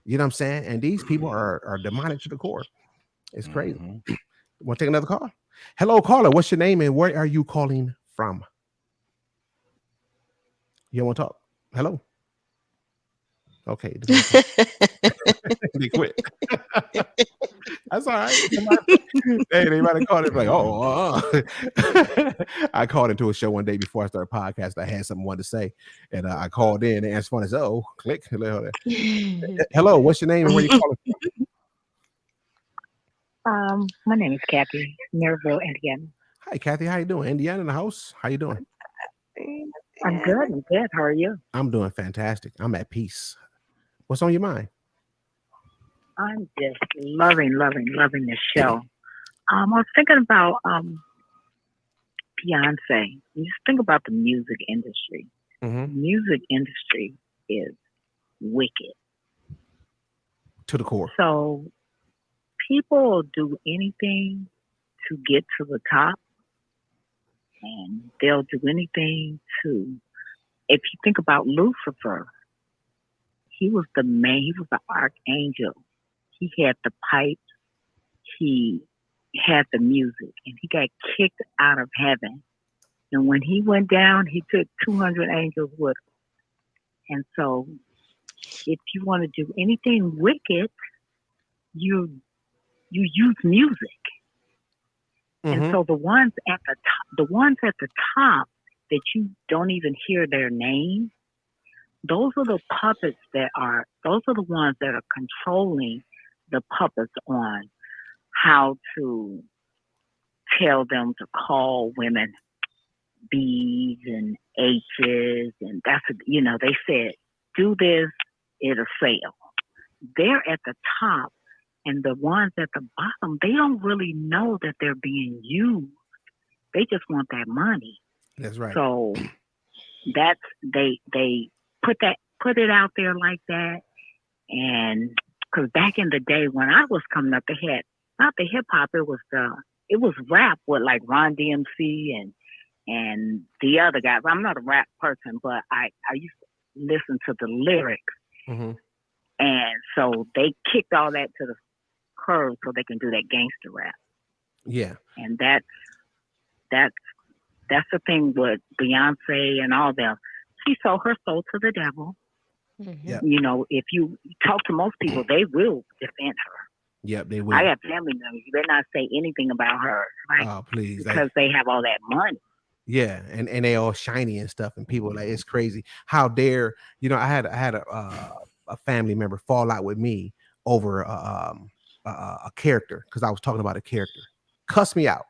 You know what I'm saying? And these people are demonic to the core. It's crazy. Want to take another call? Hello, caller. What's your name and where are you calling from? You want to talk? Hello. Okay. They quit. That's all right. They might have called it like, I called into a show one day before I started podcast. I had something I wanted to say, and I called in and answered phone and said, "Oh, click." Hello, what's your name and where you calling from? My name is Kathy, Maryville, Indiana. Hi, Kathy. How you doing? Indiana in the house. How you doing? I'm good. I'm good. How are you? I'm doing fantastic. I'm at peace. What's on your mind? I'm just loving the show. I was thinking about Beyonce. You just think about the music industry. The music industry is wicked to the core. So people will do anything to get to the top, and they'll do anything to. If you think about Lucifer, he was the man. He was the archangel. He had the pipes. He had the music, and he got kicked out of heaven. And when he went down, he took 200 angels with him. And so, if you want to do anything wicked, you use music. And so the ones at the top that you don't even hear their name, those are the puppets those are the ones that are controlling the puppets on how to tell them to call women B's and H's, and they said, do this, it'll fail. They're at the top, and the ones at the bottom, they don't really know that they're being used. They just want that money. That's right. So that's they put it out there like that. And because back in the day when I was coming up, they had not the hip hop, it was rap with like Ron DMC and the other guys. I'm not a rap person, but I used to listen to the lyrics. And so they kicked all that to the curb so they can do that gangster rap. Yeah. And that's the thing with Beyonce and all them. She sold her soul to the devil. Yep. You know, if you talk to most people, they will defend her. Yep, they will. I have family members. You better not say anything about her. Right? Oh, please. Because they have all that money. Yeah, and they all shiny and stuff, and people like, it's crazy. How dare, I had a family member fall out with me over a character because I was talking about a character. Cuss me out.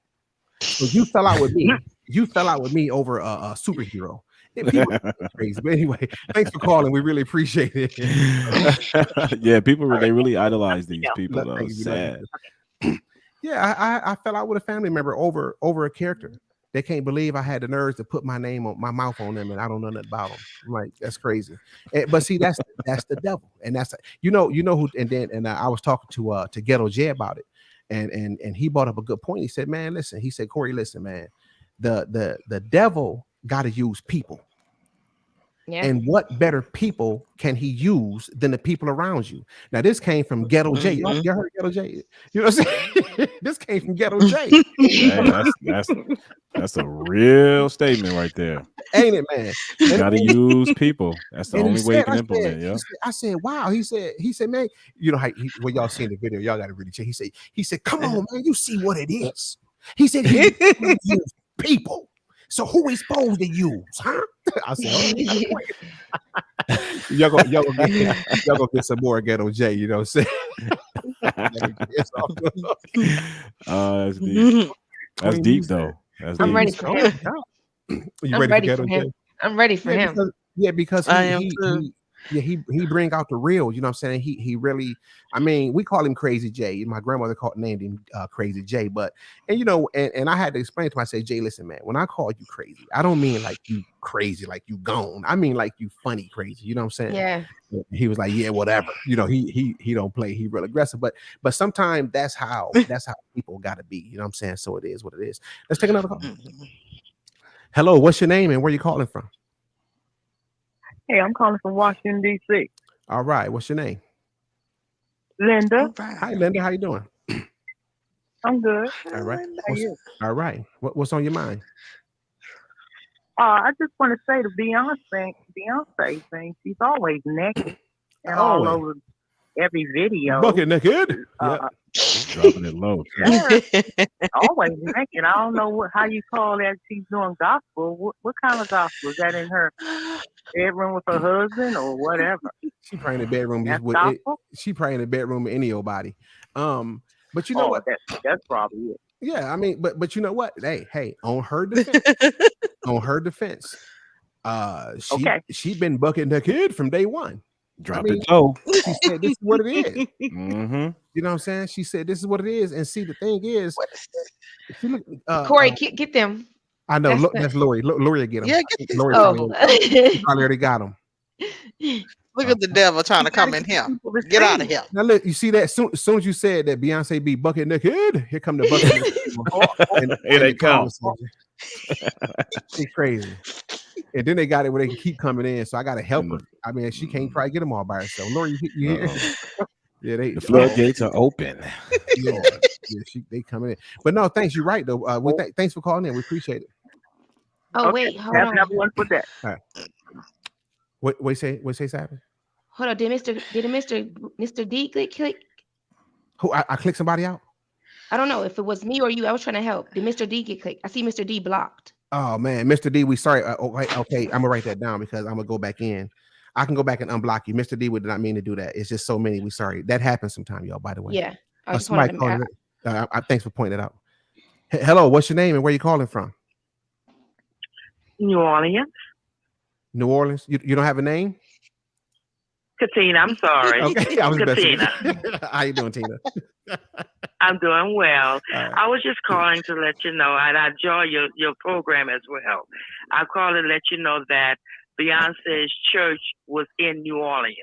So you fell out with me. You fell out with me over a superhero. People crazy. But anyway, thanks for calling. We really appreciate it. Yeah, they really idolize these people. Though. It's sad. Yeah, I fell out with a family member over a character. They can't believe I had the nerves to put my mouth on them, and I don't know nothing about them. I'm like, that's crazy. But see, that's the devil, and that's you know who. And I was talking to Ghetto J about it, and he brought up a good point. He said, man, listen. He said, Corey, listen, man, the devil got to use people. Yeah. And what better people can he use than the people around you? Now, this came from Ghetto J. Y'all heard Ghetto J? You know what I'm saying? This came from Ghetto J. Hey, that's a real statement right there. Ain't it, man? You got to use people. That's the only way you can implement. Yeah. I said, wow. He said, man, you know how when y'all seen the video, y'all got to really check. He said, come on, man, you see what it is. He said he use people. So who we supposed to use, huh? I said, y'all gonna get some more Ghetto J, you know what I'm saying? That's deep. That's deep though. That's I'm deep. ready for him. You ready for him? I'm ready for him. Because he bring out the real, you know what I'm saying? He really, I mean, we call him Crazy J. My grandmother named him Crazy J, but and you know, and I had to explain to him, I say, Jay, listen, man, when I call you crazy, I don't mean like you crazy, like you gone. I mean like you funny crazy, you know what I'm saying? Yeah. He was like, yeah, whatever. You know, he don't play, he real aggressive, but sometimes that's how people gotta be, you know what I'm saying? So it is what it is. Let's take another call. Hello, what's your name and where you calling from? Hey, I'm calling from Washington, D.C. All right. What's your name? Linda. Hi, Linda. How you doing? I'm good. All right. How are you? All right. What's on your mind? I just want to say the Beyonce thing, she's always naked and all over every video. Bucket naked. Dropping it low. Always naked. I don't know how you call that. She's doing gospel. What kind of gospel? Is that in her bedroom with her husband or whatever? She probably in the bedroom. She probably in the bedroom with any old body. But you know what? That's probably it. Yeah, I mean, but you know what? Hey, on her defense, she been bucking the kid from day one. Drop it low. She said this is what it is. Mm-hmm. You know what I'm saying? She said this is what it is. And see, the thing is, Corey, get them. I know. That's Lori. Lori will get them. Yeah, get these. Lori probably already got them. Look at the devil trying to come in here. Get out of here. Now look, you see that as soon as you said that Beyonce be bucket naked, here come the bucket. Here they come. She's crazy. And then they got it where they can keep coming in. So I got to help her. I mean, she can't probably get them all by herself. Lori, you hear? Yeah, the floodgates are open. Yeah, they coming in. But no, thanks. You're right though. Thanks for calling in. We appreciate it. Oh wait, hold on. Have one for that. All right. What say, Savage? Hold on. Did Mr. D click? Who I clicked somebody out? I don't know if it was me or you. I was trying to help. Did Mr. D get clicked? I see Mr. D blocked. Oh man, Mr. D, we sorry. Okay, I'm gonna write that down because I'm gonna go back in. I can go back and unblock you. Mr. D would not mean to do that. It's just so many. We sorry. That happens sometime, y'all. By the way. Yeah. Thanks for pointing it out. Hello, what's your name and where you calling from? New Orleans. New Orleans. You don't have a name? Katina, I'm sorry. Okay, I was Katina. How you doing, Tina? I'm doing well. Right. I was just calling to let you know, and I enjoy your program as well. I called to let you know that Beyonce's church was in New Orleans.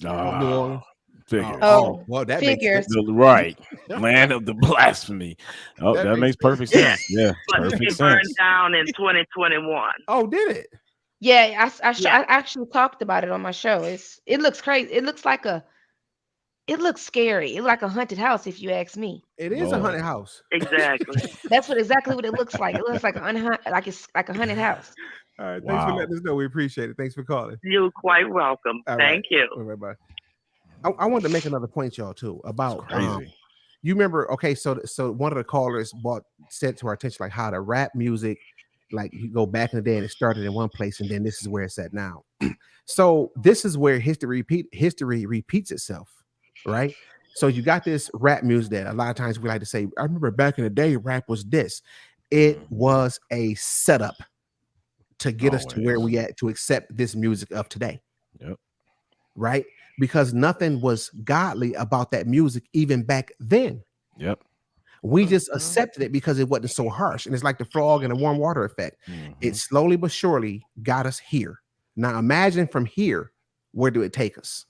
New Orleans. Figures. Well, that figures. makes sense. Right. Land of the blasphemy. Oh, that makes perfect sense. Yeah. But it burned down in 2021. Oh, did it? Yeah, I actually talked about it on my show. It looks crazy. It looks scary. It's like a haunted house, if you ask me. It is a haunted house. Exactly. That's exactly what it looks like. It looks like it's like a haunted house. All right. Thanks for letting us know. We appreciate it. Thanks for calling. You're quite welcome. Thank you. Bye. I wanted to make another point, y'all, too, about crazy. You remember? Okay, so one of the callers said to our attention like how the rap music, like you go back in the day and it started in one place and then this is where it's at now. So this is where history repeats itself, right? So you got this rap music that a lot of times we like to say, I remember back in the day, rap was this. It was a setup to get us to where we at to accept this music of today. Yep. Right? Because nothing was godly about that music even back then. Yep. We just accepted it because it wasn't so harsh. And it's like the frog and the warm water effect. It slowly but surely got us here. Now imagine from here, where do it take us?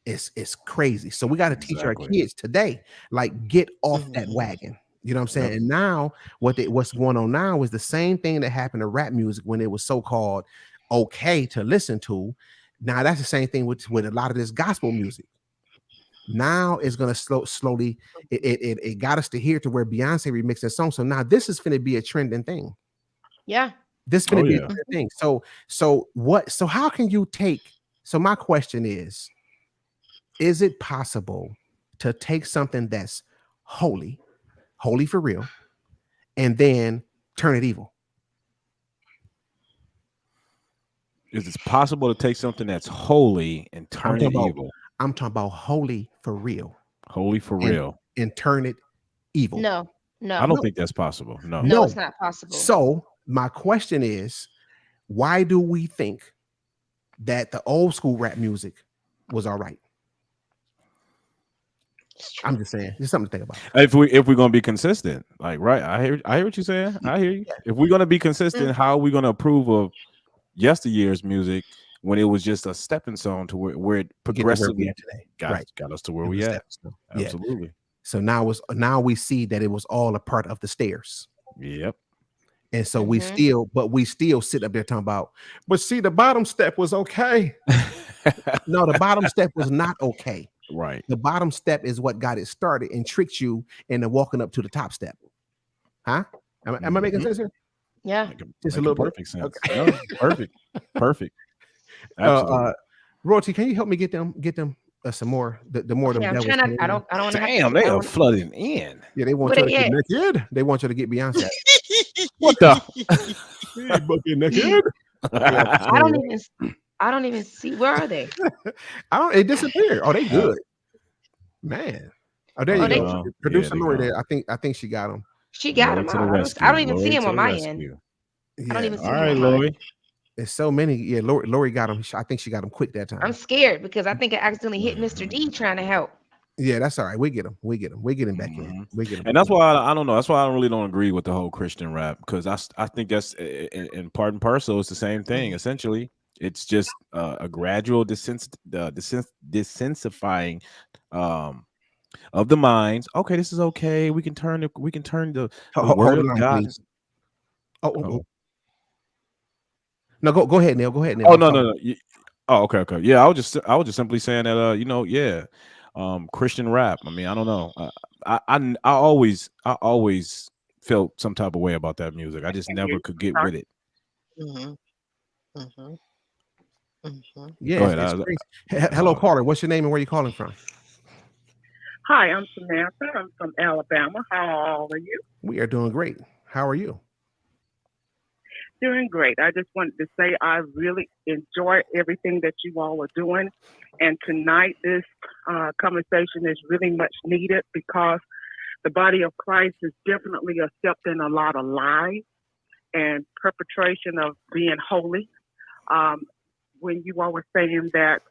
It's crazy. So we got to teach our kids today, like get off that wagon. You know what I'm saying? Yep. And now what's going on now is the same thing that happened to rap music when it was so-called okay to listen to. Now that's the same thing with a lot of this gospel music. Now it's gonna slowly. It got us to here to where Beyonce remixed that song. So now this is going to be a trending thing. Yeah. This is going to be a trending thing. So what? So how can you take? So my question is it possible to take something that's holy for real, and then turn it evil? Is it possible to take something that's holy and turn it evil? I'm talking about holy for real. Holy for real. And turn it evil. No. I don't think that's possible. No, it's not possible. So my question is, why do we think that the old school rap music was all right? I'm just saying, there's something to think about. If we're gonna be consistent, like, right? I hear what you're saying. I hear you. If we're gonna be consistent, how are we gonna approve of yesteryear's music when it was just a stepping stone to where it progressively got us to where we at? Absolutely. So now we see that it was all a part of the stairs. Yep. And so we still sit up there talking about, but see, the bottom step was okay. No, the bottom step was not okay. Right. The bottom step is what got it started and tricked you into walking up to the top step. Huh? Am I making sense here? Yeah. Just a little perfect sense. Okay. No, perfect. Absolutely. Royalty, can you help me get them some more? The more I don't want to. Damn, they are flooding in. Yeah, they want you to get naked. They want you to get Beyonce. What the? Hey, bucket naked. I don't even see. Where are they? It disappeared. Oh, they good, man. Oh, there you go. Producer Lori there. I think she got them. She got them. I don't even see him on my end. Yeah. I don't even see him. All right, Lori. There's so many. Yeah, Lori got them. I think she got them quick that time. I'm scared because I think I accidentally hit Mr. D trying to help. Yeah, that's all right. We get him. We're getting back in. We get him. And that's why I don't know. That's why I really don't agree with the whole Christian rap, because I think that's in part and parcel. It's the same thing. Essentially, it's just a gradual desensifying of the minds. Okay, this is okay. We can turn the word of God. No, go ahead, Neil. Go ahead, Neil. Oh, no. Oh, okay. Yeah, I was just simply saying that Christian rap. I mean, I don't know. I always felt some type of way about that music. I just never could get with it. Yeah. Go ahead. Hello, caller. What's your name and where are you calling from? Hi, I'm Samantha. I'm from Alabama. How are you? We are doing great. How are you? Doing great. I just wanted to say I really enjoy everything that you all are doing. And tonight, this conversation is really much needed because the body of Christ is definitely accepting a lot of lies and perpetration of being holy. When you all were saying that,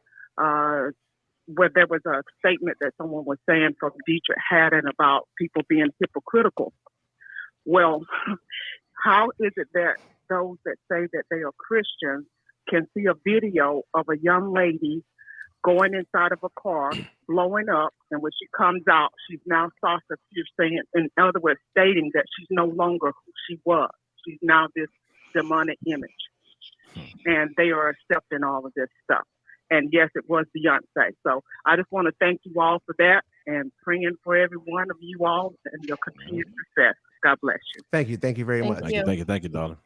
where there was a statement that someone was saying from Dietrich Haddon about people being hypocritical. Well, how is it that those that say that they are Christians can see a video of a young lady going inside of a car, blowing up, and when she comes out, she's now saucer piercing, in other words, stating that she's no longer who she was. She's now this demonic image. And they are accepting all of this stuff. And yes, it was Beyonce. So I just want to thank you all for that and praying for every one of you all and your continued success. God bless you. Thank you. Thank you very much. Thank you, darling.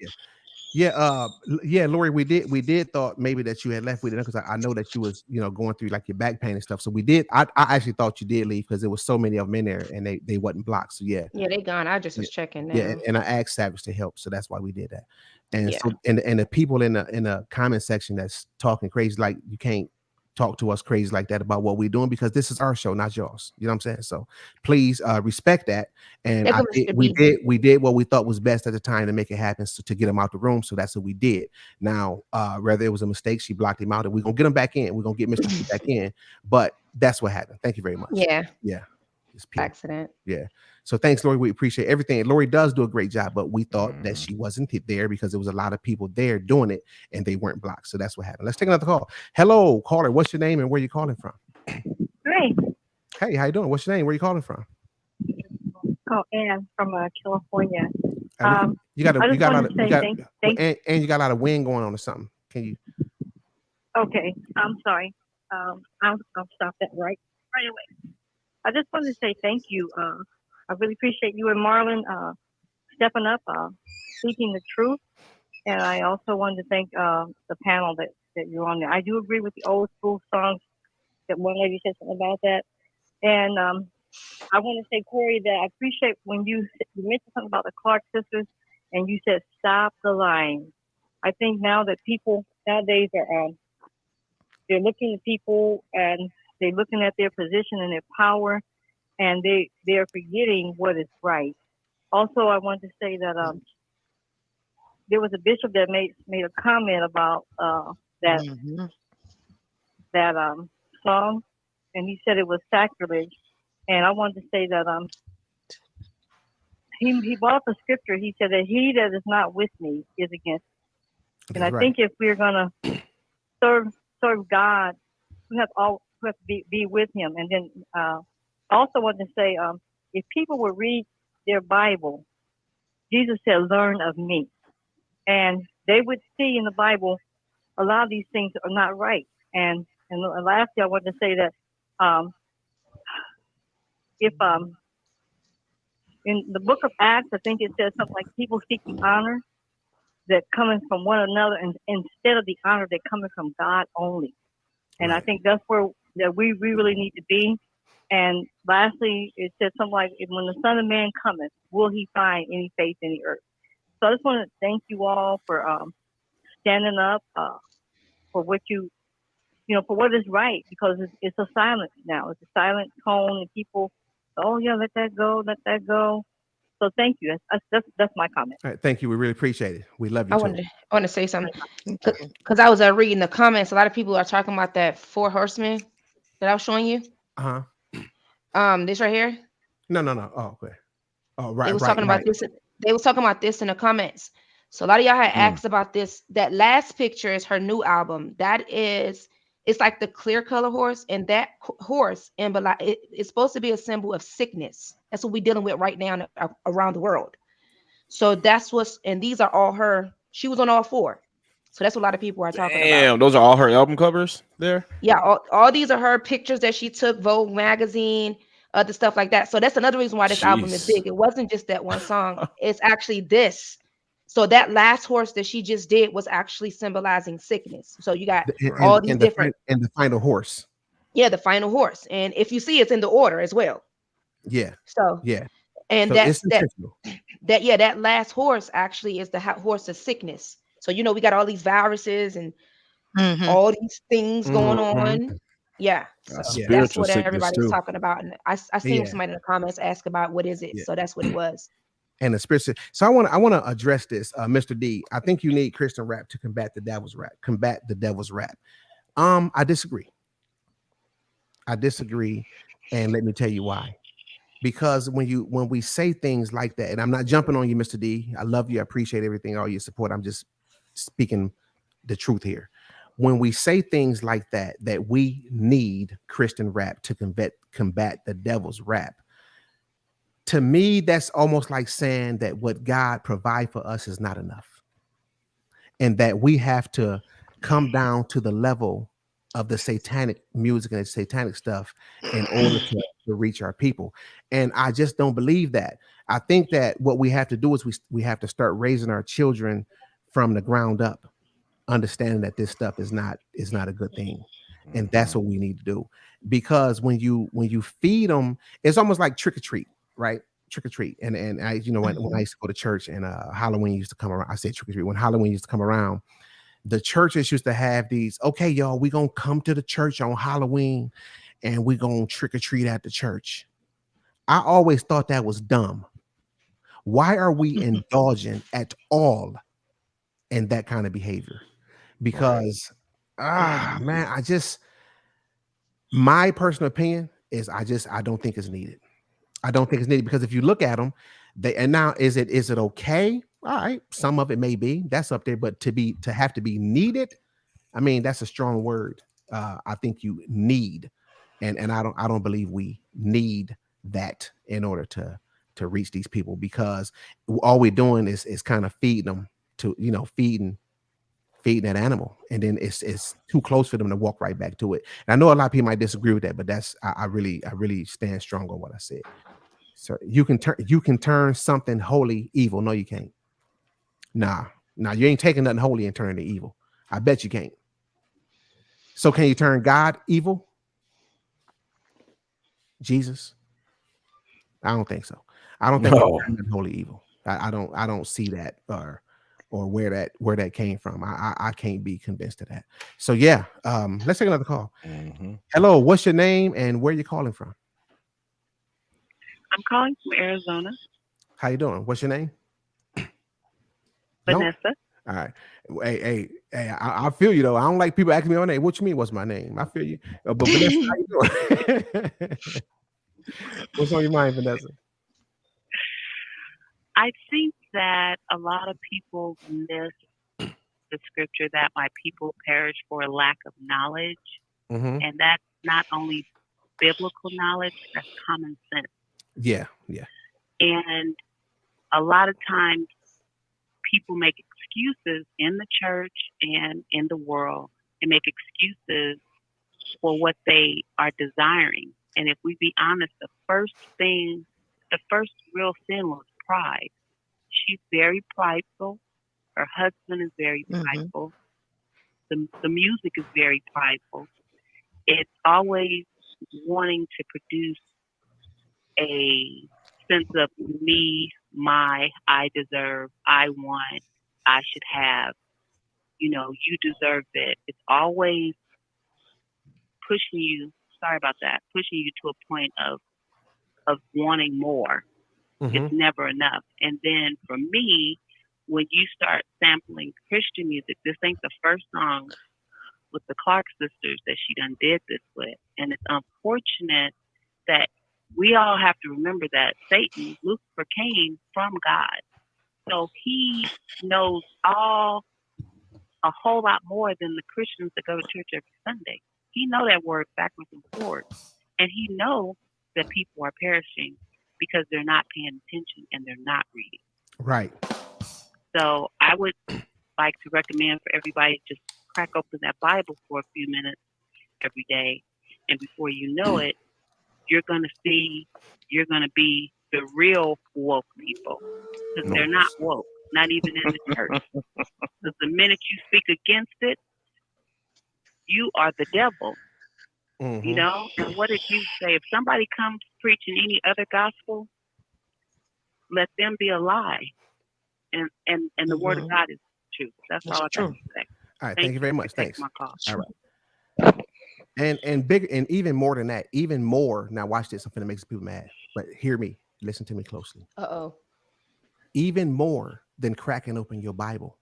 Yeah, Lori, we did thought maybe that you had left with it because I know that you was going through like your back pain and stuff. So we did. I actually thought you did leave because there was so many of them in there and they wasn't blocked. So yeah, they gone. I just was checking now. Yeah, and I asked Savage to help, so that's why we did that. And so and the people in the comment section that's talking crazy, like you can't talk to us crazy like that about what we're doing because this is our show, not yours. You know what I'm saying? So please respect that. And we did what we thought was best at the time to make it happen, so to get him out the room. So that's what we did. Now, whether it was a mistake, she blocked him out, and we're gonna get him back in. We're gonna get Mr. D back in. But that's what happened. Thank you very much. Yeah. It's accident. Yeah. So thanks, Lori. We appreciate everything. Lori does do a great job, but we thought that she wasn't there because there was a lot of people there doing it and they weren't blocked. So that's what happened. Let's take another call. Hello, caller. What's your name and where you calling from? Hey. Hey, how you doing? What's your name? Where you calling from? Oh, Ann from California. You got a lot of wind going on or something. Can you? Okay, I'm sorry. I'll stop that right away. I just wanted to say thank you. I really appreciate you and Marlon stepping up, speaking the truth. And I also wanted to thank the panel that you're on there. I do agree with the old school songs that one lady said something about that. And I want to say, Corey, that I appreciate when you mentioned something about the Clark sisters and you said, stop the lying. I think now that people nowadays are, they're looking at people and they're looking at their position and their power and they're forgetting what is right. Also, I want to say that there was a bishop that made a comment about that that song, and he said it was sacrilege. And I wanted to say that he brought the scripture. He said that he that is not with me is against me. And I think if we're gonna serve God, we have to be with Him. And then I also want to say, if people would read their Bible, Jesus said, "Learn of me," and they would see in the Bible a lot of these things are not right. And lastly, I want to say that if in the book of Acts, I think it says something like people seek the honor that coming from one another, and instead of the honor that coming from God only. And I think that's where that we really need to be. And lastly, it says something like, when the Son of Man cometh, will he find any faith in the earth? So I just want to thank you all for standing up for what for what is right, because it's a silence now. It's a silent tone, and people, oh yeah, let that go, let that go. So thank you. That's my comment. All right, thank you. We really appreciate it. We love you I too. want to say something because I was reading the comments. A lot of people are talking about that 4 horsemen that I was showing you. This right here. No. Oh, okay. Oh, right. They was talking about this. They was talking about this in the comments. So a lot of y'all had asked about this. That last picture is her new album. It's like the clear color horse, and that horse it's supposed to be a symbol of sickness. That's what we're dealing with right now around the world. So and these are all her. She was on all 4. So that's what a lot of people are talking about. Damn, those are all her album covers there? Yeah, all these are her pictures that she took, Vogue magazine, other stuff like that. So that's another reason why this album is big. It wasn't just that one song. It's actually this. So that last horse that she just did was actually symbolizing sickness. So you got all these different. And the final horse. Yeah, the final horse. And if you see, it's in the order as well. Yeah. So yeah. And so that last horse actually is the horse of sickness. So we got all these viruses and all these things going on. Yeah. So that's what everybody's talking about. And I seen somebody in the comments ask about what is it. Yeah. So that's what it was. And the spirit. So I want to address this, Mr. D. I think you need Christian rap to combat the devil's rap. I disagree. And let me tell you why. Because when we say things like that, and I'm not jumping on you, Mr. D. I love you. I appreciate everything, all your support. I'm just speaking the truth here. When we say things like that we need Christian rap to combat the devil's rap. To me, that's almost like saying that what God provides for us is not enough. And that we have to come down to the level of the satanic music and the satanic stuff in order to reach our people. And I just don't believe that. I think that what we have to do is we have to start raising our children from the ground up, understanding that this stuff is not a good thing. And that's what we need to do. Because when you feed them, it's almost like trick or treat, right? Trick or treat. And I, when I used to go to church and Halloween used to come around, I say trick or treat. When Halloween used to come around, the churches used to have these, okay, y'all, we're going to come to the church on Halloween and we're going to trick or treat at the church. I always thought that was dumb. Why are we indulging at all in that kind of behavior? Because, man, my personal opinion is I don't think it's needed. I don't think it's needed because if you look at them, and now is it okay? All right, some of it may be, that's up there, but to have to be needed, I mean, that's a strong word. I think you need, and I don't believe we need that in order to reach these people, because all we're doing is kind of feeding them to, feeding feeding that animal, and then it's too close for them to walk right back to it. And I know a lot of people might disagree with that, but that's I really stand strong on what I said. So you can turn something holy evil. No, you can't. Nah, you ain't taking nothing holy and turning it evil. I bet you can't. So can you turn God evil? Jesus? I don't think so. I don't think holy evil. I don't see that or where that came from. I can't be convinced of that. So yeah, let's take another call. Hello, what's your name and where you calling from? I'm calling from Arizona. How you doing? What's your name? Vanessa. No? All right. Hey, I feel you though. I don't like people asking me my name. What you mean? What's my name? I feel you. But Vanessa, how you doing? What's on your mind, Vanessa? I think that a lot of people miss the scripture that my people perish for a lack of knowledge. And that's not only biblical knowledge, that's common sense. Yeah. And a lot of times people make excuses in the church and in the world and make excuses for what they are desiring. And if we be honest, the first real sin was pride. She's very prideful. Her husband is very prideful. The music is very prideful. It's always wanting to produce a sense of me, my, I deserve, I want, I should have, you deserve it. It's always pushing you to a point of wanting more. It's never enough. And then for me, when you start sampling Christian music, this ain't the first song with the Clark sisters that she done did this with. And it's unfortunate that we all have to remember that Lucifer came from God. So he knows a whole lot more than the Christians that go to church every Sunday. He know that word backwards and forwards. And he knows that people are perishing because they're not paying attention and they're not reading. Right. So I would like to recommend for everybody just crack open that Bible for a few minutes every day. And before you know it, you're going to be the real woke people. Because they're not woke, not even in the church. Because the minute you speak against it, you are the devil. And what did Jesus say? If somebody comes preaching any other gospel, let them be a lie. And the word of God is true. That's all I got to say. All right, thank you very much. Thanks. My call. All right. And bigger and even more than that, even more. Now watch this. I'm gonna make some people mad, but hear me. Listen to me closely. Even more than cracking open your Bible,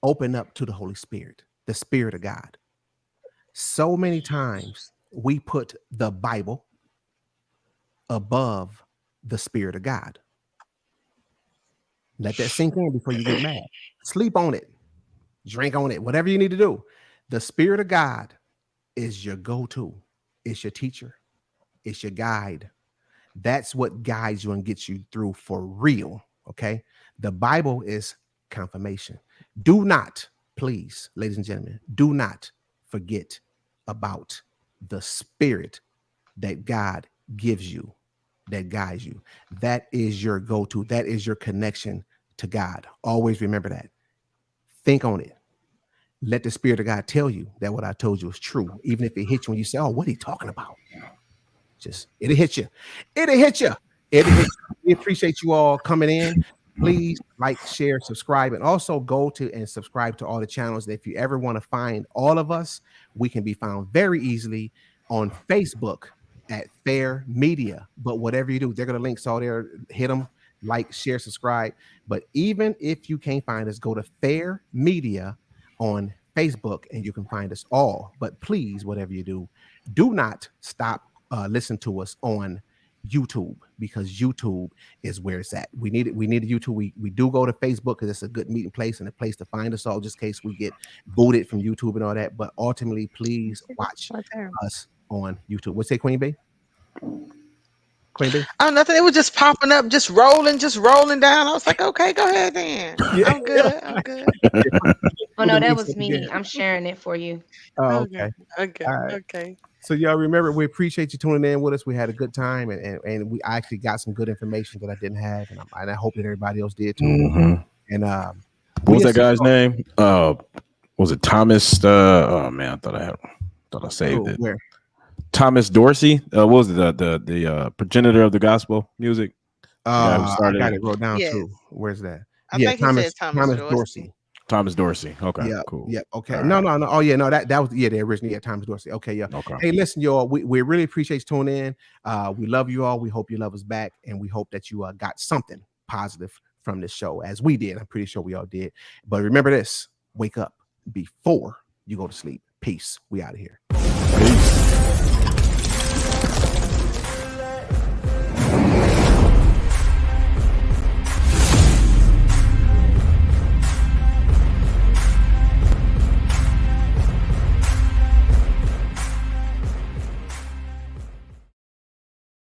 open up to the Holy Spirit, the Spirit of God. So many times we put the Bible above the Spirit of God. Let that sink in before you get mad. Sleep on it. Drink on it. Whatever you need to do. The Spirit of God is your go-to. It's your teacher. It's your guide. That's what guides you and gets you through for real. Okay. The Bible is confirmation. Do not, please, ladies and gentlemen, do not forget about the Spirit that God gives you, that guides you. That is your go-to. That is your connection to God. Always remember that. Think on it. Let the Spirit of God tell you that what I told you is true. Even if it hits you when you say, oh, what are you talking about? It'll hit you. It'll hit you. We appreciate you all coming in. Please like, share, subscribe, and also go to and subscribe to all the channels. If you ever want to find all of us, we can be found very easily on Facebook at Fair Media. But whatever you do, they're going to links all there. Hit them, like, share, subscribe. But even if you can't find us, go to Fair Media on Facebook and you can find us all. But please, whatever you do, do not stop listen to us on YouTube, because YouTube is where it's at. We need it. We need a YouTube. We do go to Facebook because it's a good meeting place and a place to find us all, just in case we get booted from YouTube and all that. But ultimately, please watch us on YouTube. What's that, Queen Bee? Queen B? Oh, nothing. It was just popping up, just rolling down. I was like, okay, go ahead then. Yeah. I'm good. I'm good. Oh no, that was me. I'm sharing it for you. Oh, Okay. okay. Okay. All right. Okay. So y'all remember, we appreciate you tuning in with us. We had a good time, and we actually got some good information that I didn't have, and I hope that everybody else did too. Mhm. And What was that guy's name? Was it Thomas? Oh man, I thought I saved it. Where? Thomas Dorsey. What was it? The progenitor of the gospel music. The guy who I started got it wrote down Yes. too. Where's that? I think he said Thomas Dorsey. Thomas Dorsey. Okay, Yeah, cool. yeah, okay. All No, right. no, no. Oh, yeah, no, that was the original. Yeah, Thomas Dorsey. Okay, yeah. Okay. Hey, listen, y'all. We really appreciate you tuning in. We love you all. We hope you love us back, and we hope that you got something positive from this show, as we did. I'm pretty sure we all did. But remember this: wake up before you go to sleep. Peace. We out of here.